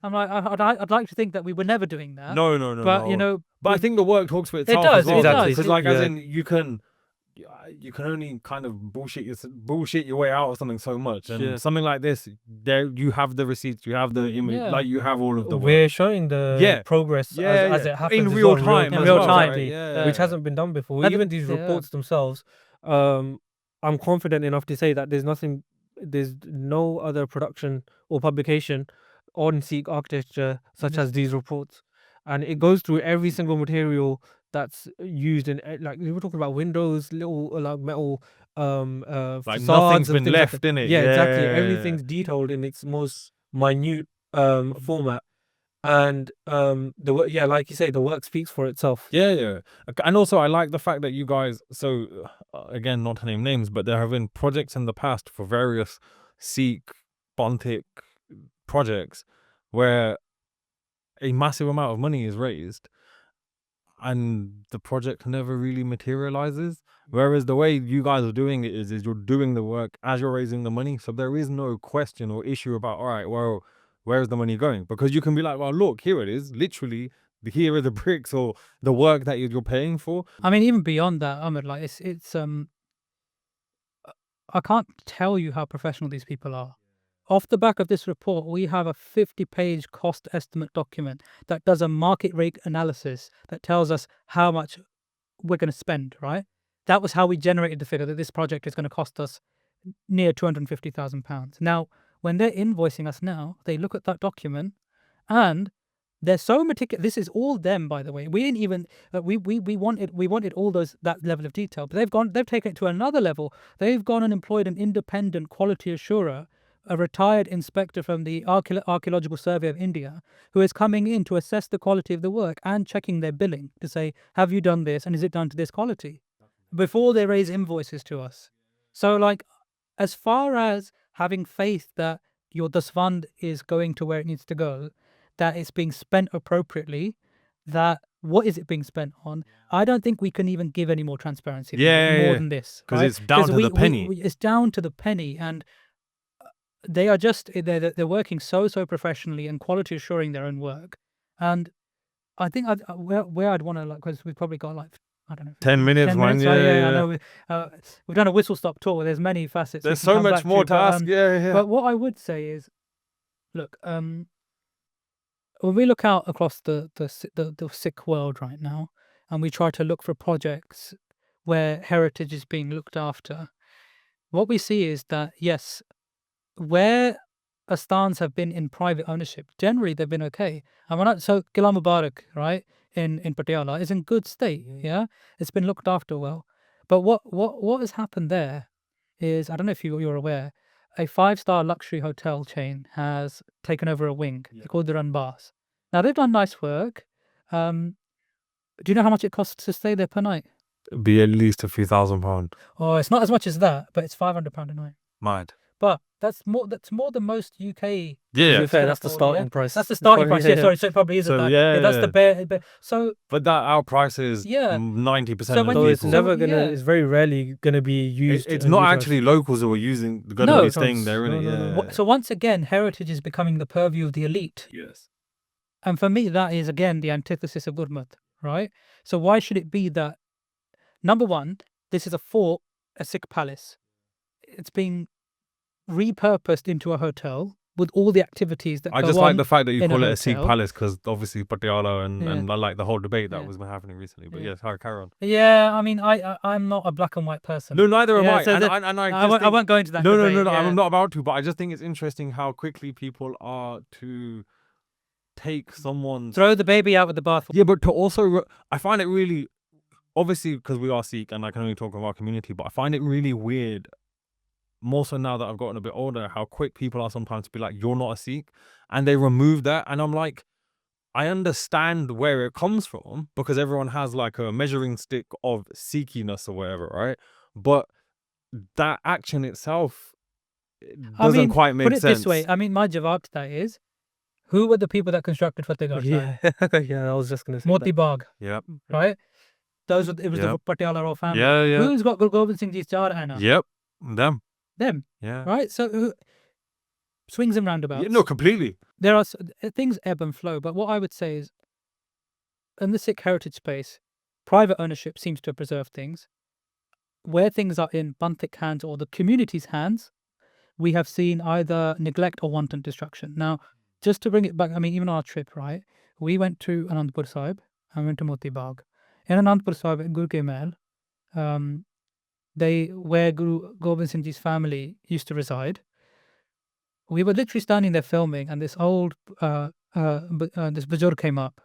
I'm like, I'd like to think that we were never doing that. No, but no. But I think the work talks for itself. does, as well, it does. Because, like, as Yeah. in, you can only kind of bullshit your way out of something so much, and Yeah. something like this, there you have the receipts, you have the image, Yeah. like you have all of the work. We're showing the Yeah. progress Yeah, as yeah. it happens In as real well, time, In as real well, time. right? Yeah. which hasn't been done before. And Even these yeah. reports themselves, I'm confident enough to say that there's no other production or publication on Sikh architecture such as these reports, and it goes through every single material that's used in, like, we were talking about windows, little like metal Like facades nothing's and been things like left that. in it. Yeah, exactly. Yeah. Everything's detailed in its most minute format, and like you say, the work speaks for itself. Yeah. And also, I like the fact that you guys, so again, not to name names, but there have been projects in the past for various Sikh, Pontic projects where a massive amount of money is raised and the project never really materializes. Whereas the way you guys are doing it is you're doing the work as you're raising the money. So there is no question or issue about, all right, well, where's the money going? Because you can be like, well, look, here it is. Literally, here are the bricks or the work that you're paying for. I mean, even beyond that, Ahmed, like it's I can't tell you how professional these people are. Off the back of this report, we have a 50-page cost estimate document that does a market rate analysis that tells us how much we're going to spend, right? That was how we generated the figure that this project is going to cost us near £250,000. Now, when they're invoicing us now, they look at that document and they're so meticulous. This is all them, by the way. We didn't even we wanted all that level of detail, but they've taken it to another level. They've gone and employed an independent quality assurer, a retired inspector from the Archaeological Survey of India, who is coming in to assess the quality of the work and checking their billing to say, have you done this and is it done to this quality, before they raise invoices to us. So, like, as far as having faith that this fund is going to where it needs to go, that it's being spent appropriately, that what is it being spent on, I don't think we can even give any more transparency than this. Because right? it's down to the penny. It's down to the penny, and they are just they're working so professionally and quality assuring their own work. And I think where I'd want to, like, because we've probably got, like, I don't know, 10 minutes, 10 man. minutes. Yeah. I know we've done a whistle stop tour. There's many facets. There's we can so come much back more to ask. but, Yeah. But what I would say is, look, when we look out across the Sikh world right now, and we try to look for projects where heritage is being looked after, what we see is that, yes, where Asthans have been in private ownership, generally they've been okay. And we're not, so Qila Mubarak, right, in Patiala is in good state. Yeah, it's been looked after well. But what has happened there is, I don't know if you're aware, a 5-star luxury hotel chain has taken over a wing. They're called the Ranbas. Now they've done nice work. Do you know how much it costs to stay there per night? It'd be at least a few £1,000. Oh, it's not as much as that, but it's £500 a night. Mad. But that's more than most UK. To Yeah. be fair, that's the starting price. That's the starting price. Yeah, Yeah. sorry, so it probably isn't So, that. yeah, that's the bare. So But that our price is Yeah. 90% So of when So people. it's never gonna. yeah. It's very rarely gonna be used. It's and not utilised. actually locals who are going to No. be staying there, No, innit? no, no. Yeah. so once again, heritage is becoming the purview of the elite, Yes. and for me, that is again the antithesis of Gurmat, right? So why should it be that? Number one, this is a fort, a Sikh palace. It's being repurposed into a hotel with all the activities that I go just on. like the fact that you in a call it a Sikh hotel. palace because obviously Patiala and I like the whole debate that Yeah. was happening recently. But Yeah. yes, carry on. Yeah, I mean, I'm not a black and white person. No, neither am Yeah, I. so And the- I I just won't, I think- won't go into that. No, debate, yeah. I'm not about to. But I just think it's interesting how quickly people are to take someone's. Throw the baby out with the bathwater. Yeah, but to also, I find it really, obviously because we are Sikh and I can only talk of our community, but I find it really weird, more so now that I've gotten a bit older, how quick people are sometimes to be like, you're not a Sikh, and they remove that, and I'm like, I understand where it comes from because everyone has like a measuring stick of Sikhiness or whatever, right? But that action itself doesn't quite make put it sense. this way. I mean, my jawab to that is, who were the people that constructed Fatehgarh? Yeah, I was just gonna say. Moti Bagh, Yep. right? It was the Yep. Patiala royal family. Yeah, yeah. Who's got Guru Gobind Singh Ji's Char Aina? Yep. Them. Them, Yeah. right? So swings and roundabouts. Yeah, no, completely. There are things ebb and flow, but what I would say is, in the Sikh heritage space, private ownership seems to preserve things. Where things are in Bantik hands or the community's hands, we have seen either neglect or wanton destruction. Now, just to bring it back, I mean, even on our trip, right? We went to Anandpur Sahib and went to Moti Bagh. In Anandpur Sahib, at Gur Ke Mahal, where Guru Gobind Singh Ji's family used to reside, we were literally standing there filming, and this old this bajur came up,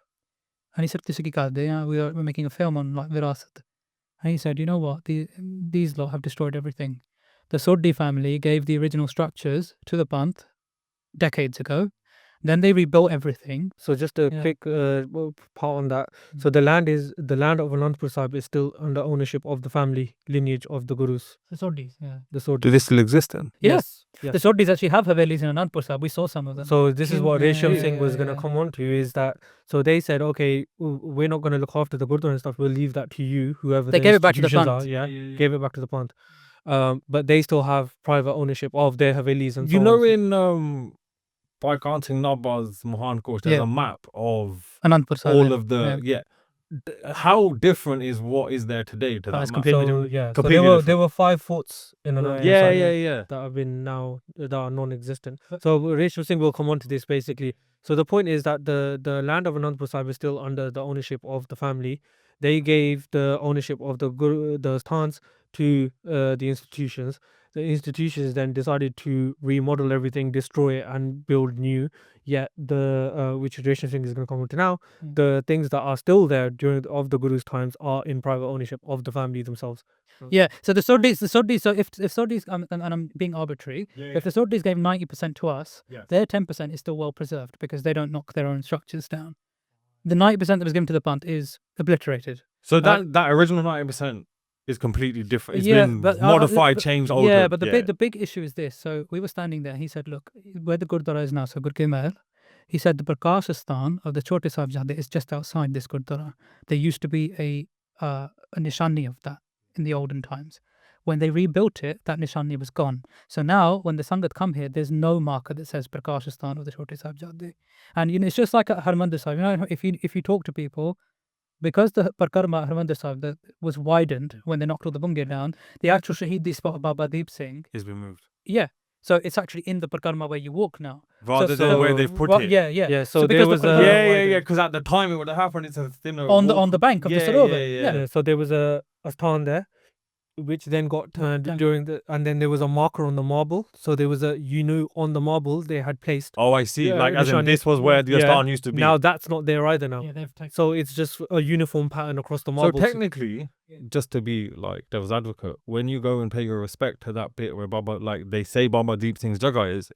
and he said, "Kisi ki kaat de? We're making a film on like Virāsat." And he said, "You know what? These lot have destroyed everything. The Sodhi family gave the original structures to the Panth decades ago. Then they rebuilt everything." So just a Yeah. quick part on that. So the land of Anandpur Sahib is still under ownership of the family lineage of the Gurus. The Sodhis, yeah. The Sodhi. Do they still exist then? Yes. Yes. The Sodhis actually have havelis in Anandpur Sahib. We saw some of them. So this is what Resham Yeah, Singh was going to yeah. come on to, is that, so they said, okay, we're not going to look after the Gurdwara and stuff, we'll leave that to you, whoever They the gave it back to the institutions Panth. are, gave it back to the Panth. But they still have private ownership of their havelis and so You know, on. in Baikanting Nabaz Mohan Kosh, there's Yeah. a map of Anandpur Sahib. all of the how different is what is there today to that it's map? completely So different. yeah, so Completely there different. were 5 forts in Anandpur Yeah, Sahib yeah, yeah. that have been now, that are non-existent. So Resham Singh will come on to this basically. So the point is that the land of Anandpur Sahib is still under the ownership of the family. They gave the ownership of the sthans to the institutions. The institutions then decided to remodel everything, destroy it, and build new. Yet which Resham Singh is going to come on to now, the things that are still there of the Guru's times are in private ownership of the family themselves. Yeah, so the Sodhis, so if Sodhis, and I'm being arbitrary, if the Sodhis gave 90% to us, their 10% is still well preserved because they don't knock their own structures down. The 90% that was given to the Panth is obliterated. So that original 90% is completely different. It's been but, modified, changed, altered. Yeah, but the big issue is this. So we were standing there. He said, "Look, where the Gurdwara is now, so Gur Ke Mahal." He said the Prakash Astan of the Chote Sahibzade is just outside this Gurdwara. There used to be a nishani of that in the olden times. When they rebuilt it, that nishani was gone. So now, when the Sangat come here, there's no marker that says Prakash Astan of the Chote Sahibzade. And it's just like at Harmandir Sahib. If you talk to people, because the Parkarma Harmandir Sahib that was widened when they knocked all the bunge down, the actual Shahidi spot of Baba Deep Singh, It's been moved. yeah. So it's actually in the Parikrama where you walk now. Rather than so- where they've put Right, it. Yeah, so there because the was a- Parikrama- Yeah. Because at the time it would have happened. It's a thinner on walk. the bank of the Yeah, Sarovar. yeah. Yeah, so there was a Asthan there, which then got turned Done. during the, and then there was a marker on the marble. So there was a, on the marble they had placed. Oh, I see. Yeah, Like, as in Nishani. this was where the Yeah. Astan used to be. Now that's not there either now. Yeah, they've taken. So it's just a uniform pattern across the So marble. technically, just to be like devil's advocate, when you go and pay your respect to that bit where Baba, like they say Baba Deep Singh's Jaga is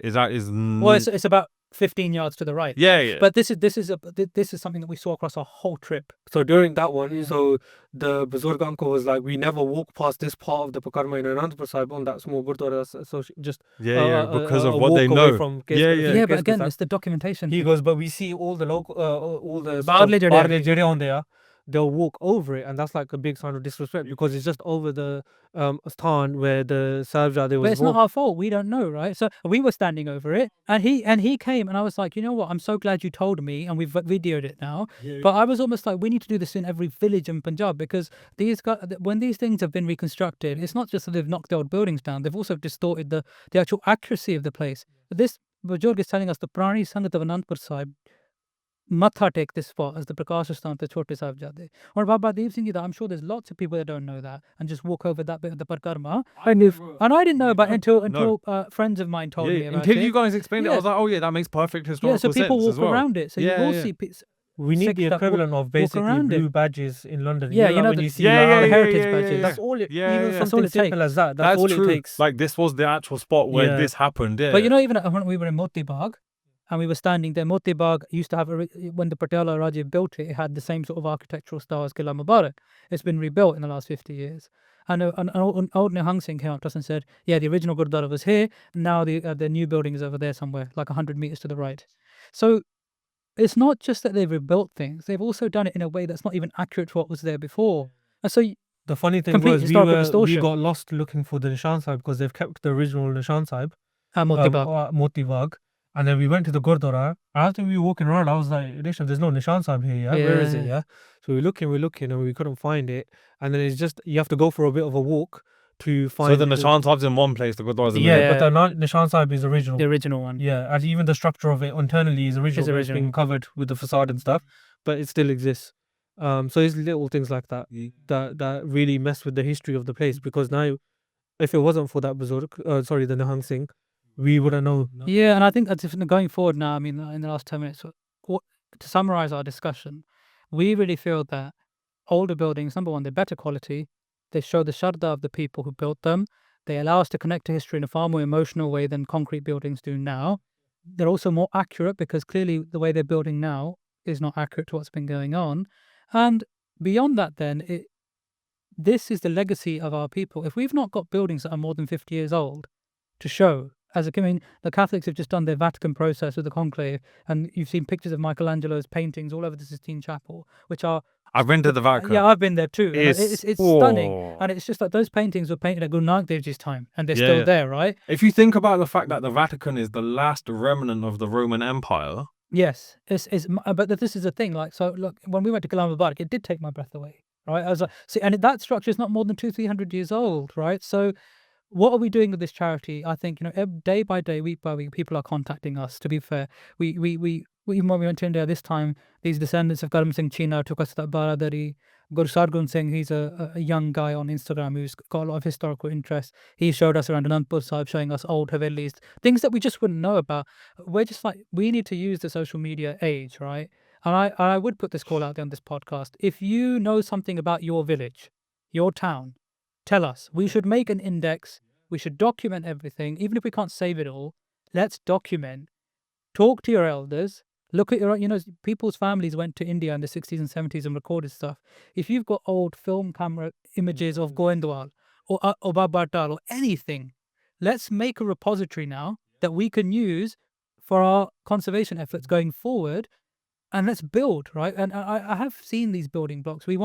Well, it's about 15 yards to the right. yeah. But this is something that we saw across our whole trip. So during that one, so the Buzurg uncle was like, we never walk past this part of the Pakarma in Anandpur Sahib on that small gurdwara. So just Because of a what they walk away know. from Yeah. Yeah, but again, it's the documentation. He goes, but we see all the local, all the Baharle jade hai. Baharle jade on there. They'll walk over it, and that's like a big sign of disrespect because it's just over the Asthan where the Sahibzade was But it's born. not our fault. We don't know, right? So we were standing over it, and he came, and I was like, you know what? I'm so glad you told me, and we've videoed it now. But I was almost like, we need to do this in every village in Punjab because when these things have been reconstructed, it's not just that they've knocked the old buildings down; they've also distorted the actual accuracy of the place. This Bujurg is telling us the Purani Sangat of Anandpur Sahib matha take this spot as the Prakash Astan to Chote Sahibzade. Or Baba Deep Singh, I'm sure there's lots of people that don't know that and just walk over that bit of the Parikrama. And I didn't know about it until friends of mine told me about until it. you guys explained it, I Yeah. was like, oh yeah, that makes perfect Yeah, historical so people sense walk as well. around it. So you Yeah, will yeah. see We need Sikhs the that walk- equivalent of basically around blue it. badges in London. Yeah, you know when the- you see Yeah, like, yeah, heritage yeah, badges. yeah. That's all it. Yeah, Even yeah. That's all something it simple takes. as that. That's That's all true. it takes. Like this was the actual spot where Yeah. this happened. Yeah. But you know, even when we were in Moti Bagh, and we were standing there, Moti Bagh used to have, when the Patiala Raja built it, it had the same sort of architectural style as Qila Mubarak. It's been rebuilt in the last 50 years. And an old Nihang Singh came up to us and said, yeah, the original Gurdwara was here, now the new building is over there somewhere, like 100 meters to the right. So it's not just that they've rebuilt things, they've also done it in a way that's not even accurate to what was there before. And so The funny thing Complete was historical we distortion. got lost looking for the Nishan Sahib because they've kept the original Nishan Sahib, Moti Bagh. Moti Bagh. And then we went to the Gurdwara. After we were walking around, I was like, Rishabh, there's no Nishan Sahib here, yeah? Where is it, Yeah. yeah? So we're looking, and we couldn't find it. And then it's just, you have to go for a bit of a walk to find so the Nishan Sahib's in one place, the Gurdwara's in Yeah, the Yeah. but the Nishan Sahib is original. The original one. Yeah, and even the structure of it internally is original. It's original. been covered with the facade and stuff, but it still exists. So it's little things like that that really mess with the history of the place because now, if it wasn't for that Buzurg, the Nihang Singh, we wouldn't know. Yeah, and I think that's going forward now. I mean, in the last 10 minutes, to summarize our discussion, we really feel that older buildings, number one, they're better quality. They show the shraddha of the people who built them. They allow us to connect to history in a far more emotional way than concrete buildings do now. They're also more accurate because clearly the way they're building now is not accurate to what's been going on. And beyond that, then, this is the legacy of our people. If we've not got buildings that are more than 50 years old to show, the Catholics have just done their Vatican process with the conclave, and you've seen pictures of Michelangelo's paintings all over the Sistine Chapel, which are... I've been to the Vatican. Yeah, I've been there too. And it's stunning. Oh. And it's just like those paintings were painted at Guru Nanak Dev Ji's time, and they're Yeah. still there, right? If you think about the fact that the Vatican is the last remnant of the Roman Empire, Yes, but this is the thing. Like, so look, when we went to Kalam Mubarak, it did take my breath away, right? I was like, see, and that structure is not more than 200-300 years old, right? So, what are we doing with this charity? I think day by day, week by week, people are contacting us. To be fair, we even when we went to India this time, these descendants of Karam Singh China took us to that Baradari. Guru Sargun Singh, he's a young guy on Instagram who's got a lot of historical interest. He showed us around Anandpur Sahib, showing us old havelis, things that we just wouldn't know about. We're just like, we need to use the social media age, right? And I would put this call out there on this podcast. If you know something about your village, your town, tell us. We should make an index. We should document everything. Even if we can't save it all, let's document. Talk to your elders. Look at people's families went to India in the 60s and 70s and recorded stuff. If you've got old film camera images of Goindwal or Babatal or anything, let's make a repository now that we can use for our conservation efforts going forward. And let's build, right? And I have seen these building blocks. We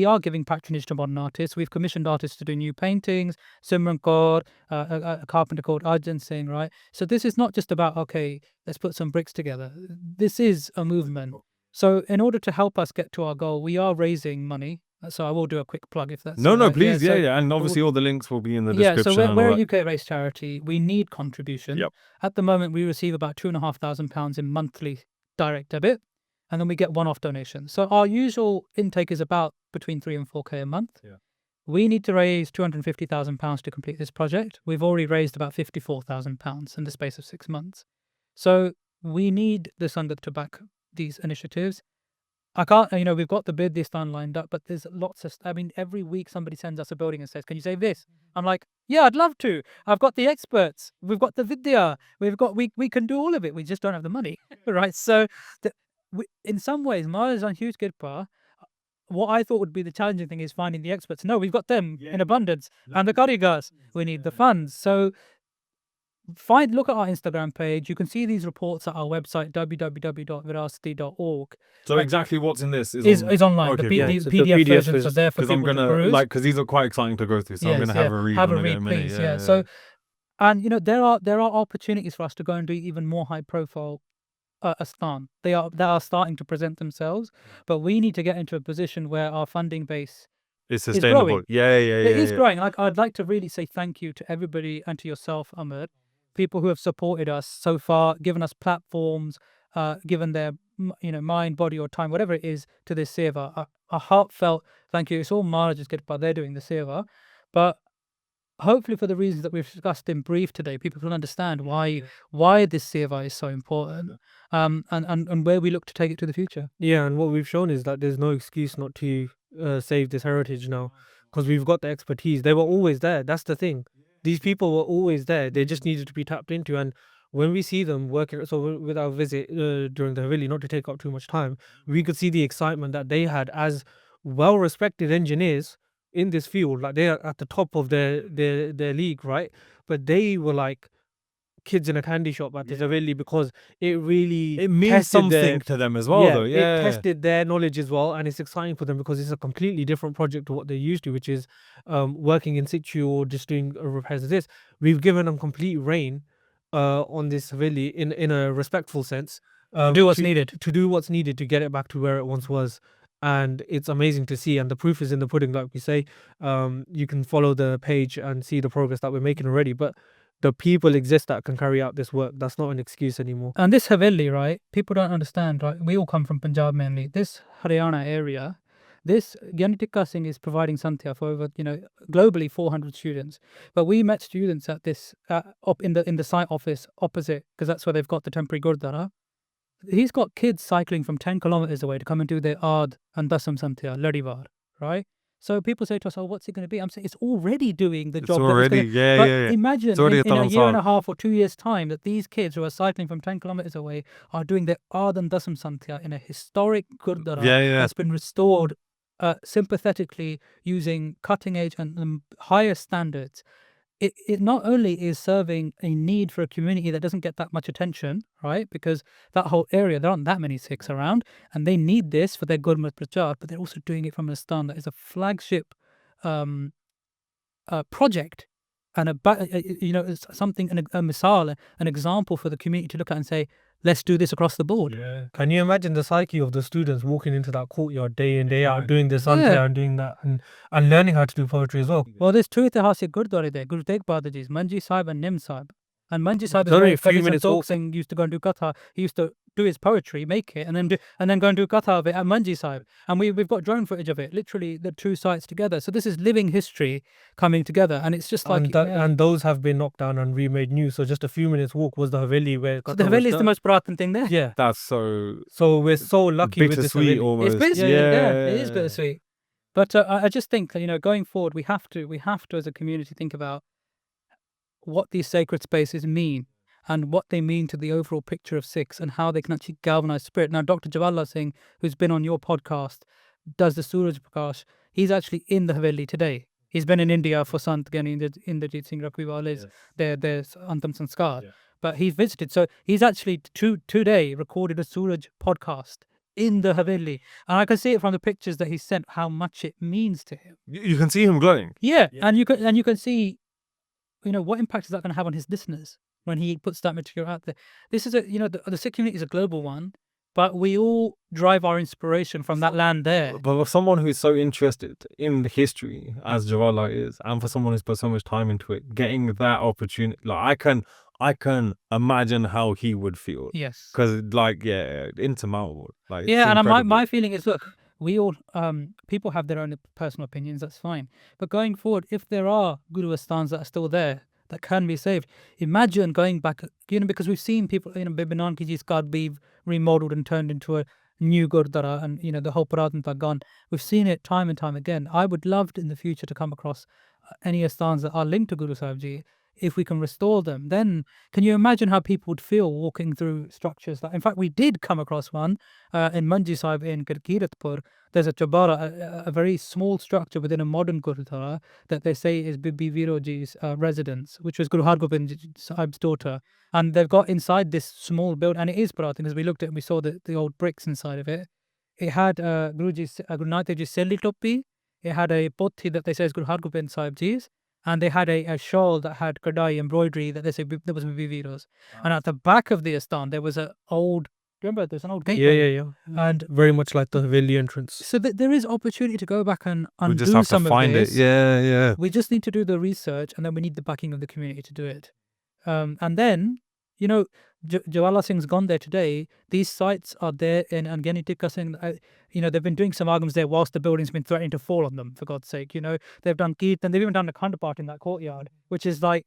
are giving patronage to modern artists. We've commissioned artists to do new paintings. Simran Kaur, a carpenter called Arjun Singh, right? So this is not just about, okay, let's put some bricks together. This is a movement. So in order to help us get to our goal, we are raising money. So I will do a quick plug if that's No, all no, right. please, so- and obviously all the links will be in the Yeah, description. so and we're all a that. UK-based charity. We need contribution. Yep. At the moment, we receive about £2,500 in monthly direct debit, and then we get one-off donations. So our usual intake is about between 3 and 4k a month. Yeah. We need to raise £250,000 to complete this project. We've already raised about £54,000 in the space of 6 months. So we need the Sangat to back these initiatives. I can't, we've got the Vasti Astan lined up, but there's lots of, every week somebody sends us a building and says, can you save this? I'm like, yeah, I'd love to. I've got the experts. We've got the vidya. We can do all of it. We just don't have the money, right? So in some ways, Maharaj on huge Kirpa, what I thought would be the challenging thing is finding the experts. No, we've got them in abundance. And the karigars, we need the funds. So look at our Instagram page. You can see these reports at our website, www.virāsatī.org. So exactly what's in this is online. Okay, The cool. So PDF the PDF versions are is- there for Because I'm people to gonna peruse. because these are quite exciting to go through. So I'm Yes, gonna have a read. Have a when I get read, minute. please. Yeah. So, and there are opportunities for us to go and do even more high profile Astan. They are starting to present themselves, but we need to get into a position where our funding base It's sustainable. growing. Yeah. it is growing. Like, I'd like to really say thank you to everybody and to yourself, Ahmed, people who have supported us so far, given us platforms, given their mind, body, or time, whatever it is, to this seva. A heartfelt thank you. It's all Maharaj's Kirpa. They're doing the seva, but hopefully for the reasons that we've discussed in brief today, people can understand why this seva is so important, and where we look to take it to the future. Yeah, and what we've shown is that there's no excuse not to save this heritage now, because we've got the expertise. They were always there. That's the thing. These people were always there. They just needed to be tapped into. And when we see them working, so with our visit during the Haveli, not to take up too much time, we could see the excitement that they had as well-respected engineers in this field. Like, they are at the top of their league, right? But they were like kids in a candy shop at this Haveli, because it really means tested something to them as well, though. it tested their knowledge as well, and it's exciting for them because it's a completely different project to what they're used to, which is working in situ or just doing repairs of this. We've given them complete reign on this Haveli in a respectful sense. Do what's needed. To do what's needed to get it back to where it once was. And it's amazing to see, and the proof is in the pudding, like we say. You can follow the page and see the progress that we're making already, but the people exist that can carry out this work. That's not an excuse anymore. And this Haveli, right, people don't understand, right? We all come from Punjab mainly. This Haryana area, this Gyanitika Singh is providing Santhya for over, globally 400 students. But we met students at this, up in the site office opposite, because that's where they've got the temporary gurdwara. He's got kids cycling from 10 kilometers away to come and do their Aad and Dasam Santhya, Ladivar, right? So people say to us, oh, what's it going to be? I'm saying it's already doing the job. Already, But imagine in a It's year and a half or 2 years' time that these kids who are cycling from 10 kilometers away are doing their Aad and Dasam Santhya in a historic gurdwara that's been restored sympathetically using cutting edge and higher standards. It not only is serving a need for a community that doesn't get that much attention, right? Because that whole area, there aren't that many Sikhs around, and they need this for their Gurmat Prachar, but they're also doing it from a Astan that is a flagship project, and it's something, a misal, an example for the community to look at and say, let's do this across the board. Yeah. Can you imagine the psyche of the students walking into that courtyard day in, day out, doing this and doing that, and learning how to do poetry as well? Well, there's two Itihasic Gurdwara there, Guru Tegh Bahadur Ji's, Manji Sahib and Nim Sahib. And Manji Sahib is only where a few Kavi minutes Santokh walk. Singh used to go and do katha. He used to do his poetry, make it, and then go and do katha of it at Manji Sahib. And we've got drone footage of it, literally the two sites together. So this is living history coming together, and it's just like... And those have been knocked down and remade new. So just a few minutes walk was the Haveli where... So the Haveli is the most Puratan thing there. Yeah. That's so... So we're so lucky with this bittersweet Haveli. almost. It's bittersweet, it is bittersweet. But I just think, going forward, we have to as a community think about what these sacred spaces mean and what they mean to the overall picture of Sikhs and how they can actually galvanize spirit. Now, Dr. Jawahar Singh, who's been on your podcast, does the Suraj Prakash. He's actually in the Haveli today. He's been in India for Sant Gyani Inderjit Singh Rakhiwale's their Antam Sanskar. Yeah. But he's visited. So he's actually today recorded a Suraj podcast in the Haveli. And I can see it from the pictures that he sent how much it means to him. You can see him glowing. Yeah. And you can see, what impact is that going to have on his listeners when he puts that material out there. This is the Sikh community is a global one, but we all drive our inspiration from that land there. But for someone who's so interested in the history as Jawala is, and for someone who's put so much time into it, getting that opportunity, like I can imagine how he would feel. Yes. Because like, yeah, insurmountable. Like, it's Yeah, and incredible. my feeling is, look, we all people have their own personal opinions. That's fine. But going forward, if there are Guru Asthans that are still there that can be saved, imagine going back. Because we've seen people, Bibi Nanki Ji's Ghat be remodeled and turned into a new Gurdwara, and the whole Puratanta gone. We've seen it time and time again. I would love in the future to come across any Asthans that are linked to Guru Sahib Ji. If we can restore them, then can you imagine how people would feel walking through structures that, in fact, we did come across one in Manji Sahib in Kirkiratpur. There's a chabara, a very small structure within a modern Gurdwara that they say is Bibi Viro Ji's residence, which was Guru Hargobind Sahib's daughter. And they've got inside this small building, and it is Puratan, as we looked at and we saw the old bricks inside of it. It had Guru Nanak Dev Ji's Seli Topi. It had a pothi that they say is Guru Hargobind Sahib Ji's. And they had a shawl that had kadai embroidery that they say there was Viviros. And at the back of the Astan, there was an old, remember, there's an old gateway. Yeah. And Very much like the Haveli entrance. so there is opportunity to go back and We undo just have to some find of it. this. Yeah. We just need to do the research, and then we need the backing of the community to do it. And then, Jawala Singh's gone there today. These sites are there in Angani Tikka Singh. They've been doing some arguments there whilst the building's been threatening to fall on them, for God's sake. They've done Kirtan, they've even done a Khand part in that courtyard, which is like,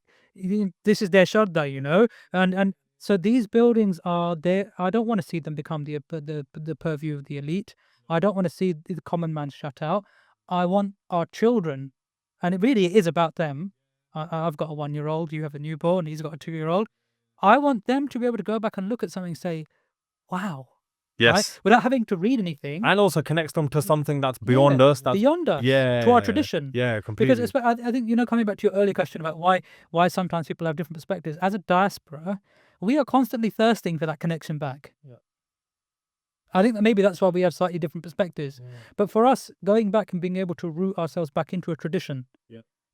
this is their Shraddha, and so these buildings are there. I don't want to see them become the purview of the elite. I don't want to see the common man shut out. I want our children, and it really is about them. I've got a 1-year-old, you have a newborn, he's got a 2-year-old. I want them to be able to go back and look at something and say, wow. Yes. Right? Without having to read anything. And also connects them to something that's beyond us. That's beyond us. Yeah. To our tradition. Yeah, completely. Because I think, coming back to your earlier question about why sometimes people have different perspectives, as a diaspora, we are constantly thirsting for that connection back. Yeah. I think that maybe that's why we have slightly different perspectives. Yeah. But for us, going back and being able to root ourselves back into a tradition,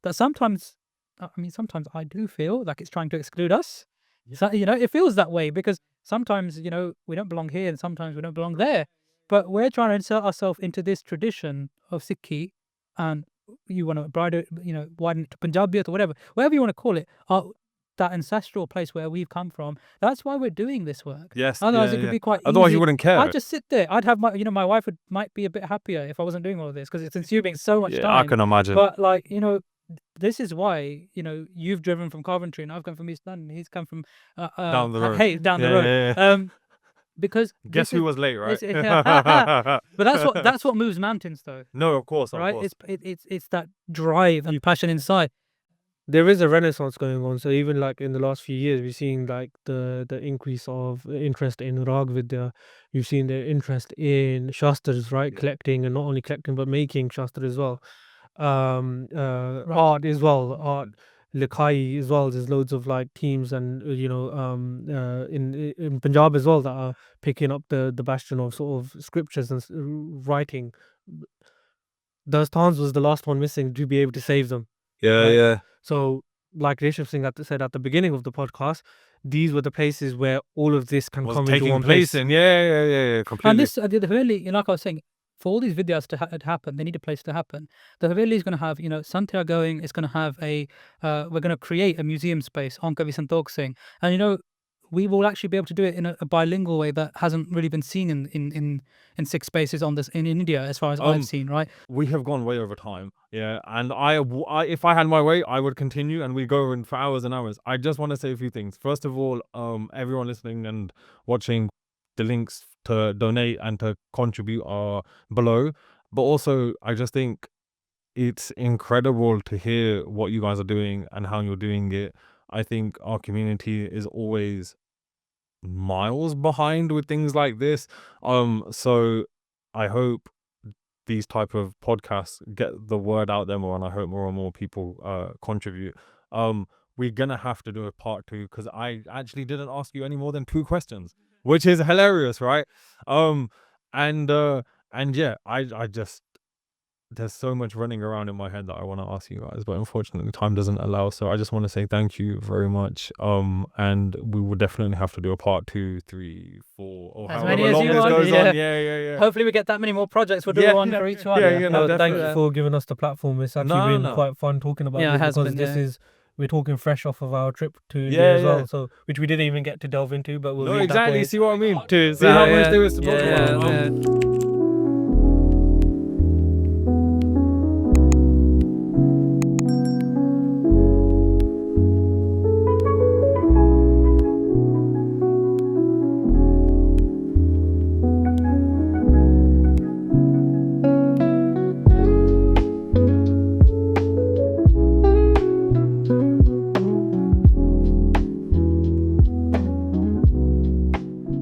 that sometimes I do feel like it's trying to exclude us. Yeah. So, it feels that way because sometimes, we don't belong here and sometimes we don't belong there. But we're trying to insert ourselves into this tradition of Sikhi, and you want to widen it to Punjabiyat or whatever you want to call it, that ancestral place where we've come from. That's why we're doing this work. Yes. Otherwise, it could be quite Otherwise, easy. you wouldn't care. I'd just sit there. I'd have my wife might be a bit happier if I wasn't doing all of this because it's consuming so much time. I can imagine. But this is why, you've driven from Coventry and I've come from East London. He's come from down the road. Hey, down the road. Yeah. Because guess who was late, right? But that's what moves mountains, though. No, of course, right? Of course. It's that drive and passion inside. There is a renaissance going on. So even like in the last few years, we've seen like the increase of interest in Rag Vidya. You've seen the interest in Shastras, right? Yeah. Collecting, and not only collecting but making Shastra as well. Art as well, art Likhai as well. There's loads of like teams and in Punjab as well that are picking up the bastion of sort of scriptures and writing. The Asthans was the last one missing to be able to save them. Yeah. So like Rishabh Singh said at the beginning of the podcast, these were the places where all of this can come into one place. Yeah, completely. And this, the Haveli, like I was saying, for all these videos to happen, they need a place to happen. The Haveli is going to have, Santhya going, it's going to have we're going to create a museum space on Kavi Santokh Singh. And, we will actually be able to do it in a bilingual way that hasn't really been seen in Sikh spaces in India, as far as I've seen, right? We have gone way over time, yeah. And I, if I had my way, I would continue and we go in for hours and hours. I just want to say a few things. First of all, everyone listening and watching, the links to donate and to contribute are below. But also, I just think it's incredible to hear what you guys are doing and how you're doing it. I think our community is always miles behind with things like this. So I hope these type of podcasts get the word out there more, and I hope more and more people contribute. We're gonna have to do a part 2 because I actually didn't ask you any more than 2 questions, which is hilarious, right? And yeah, I just there's so much running around in my head that I want to ask you guys, but unfortunately time doesn't allow. So I just want to say thank you very much. And we will definitely have to do a part 2, 3, 4, or As however many as long you this want, goes yeah. on. Yeah. Hopefully we get that many more projects. We'll do Yeah. one for each one. Yeah, you know, No, thank definitely. you for giving us the platform. It's actually No, been no. quite fun talking about Yeah, it this has because been, this yeah. is we're talking fresh off of our trip to India Yeah, as well. yeah. So which we didn't even get to delve into, but we'll No, leave that exactly. point. See what I mean? See how much there is to talk about. yeah.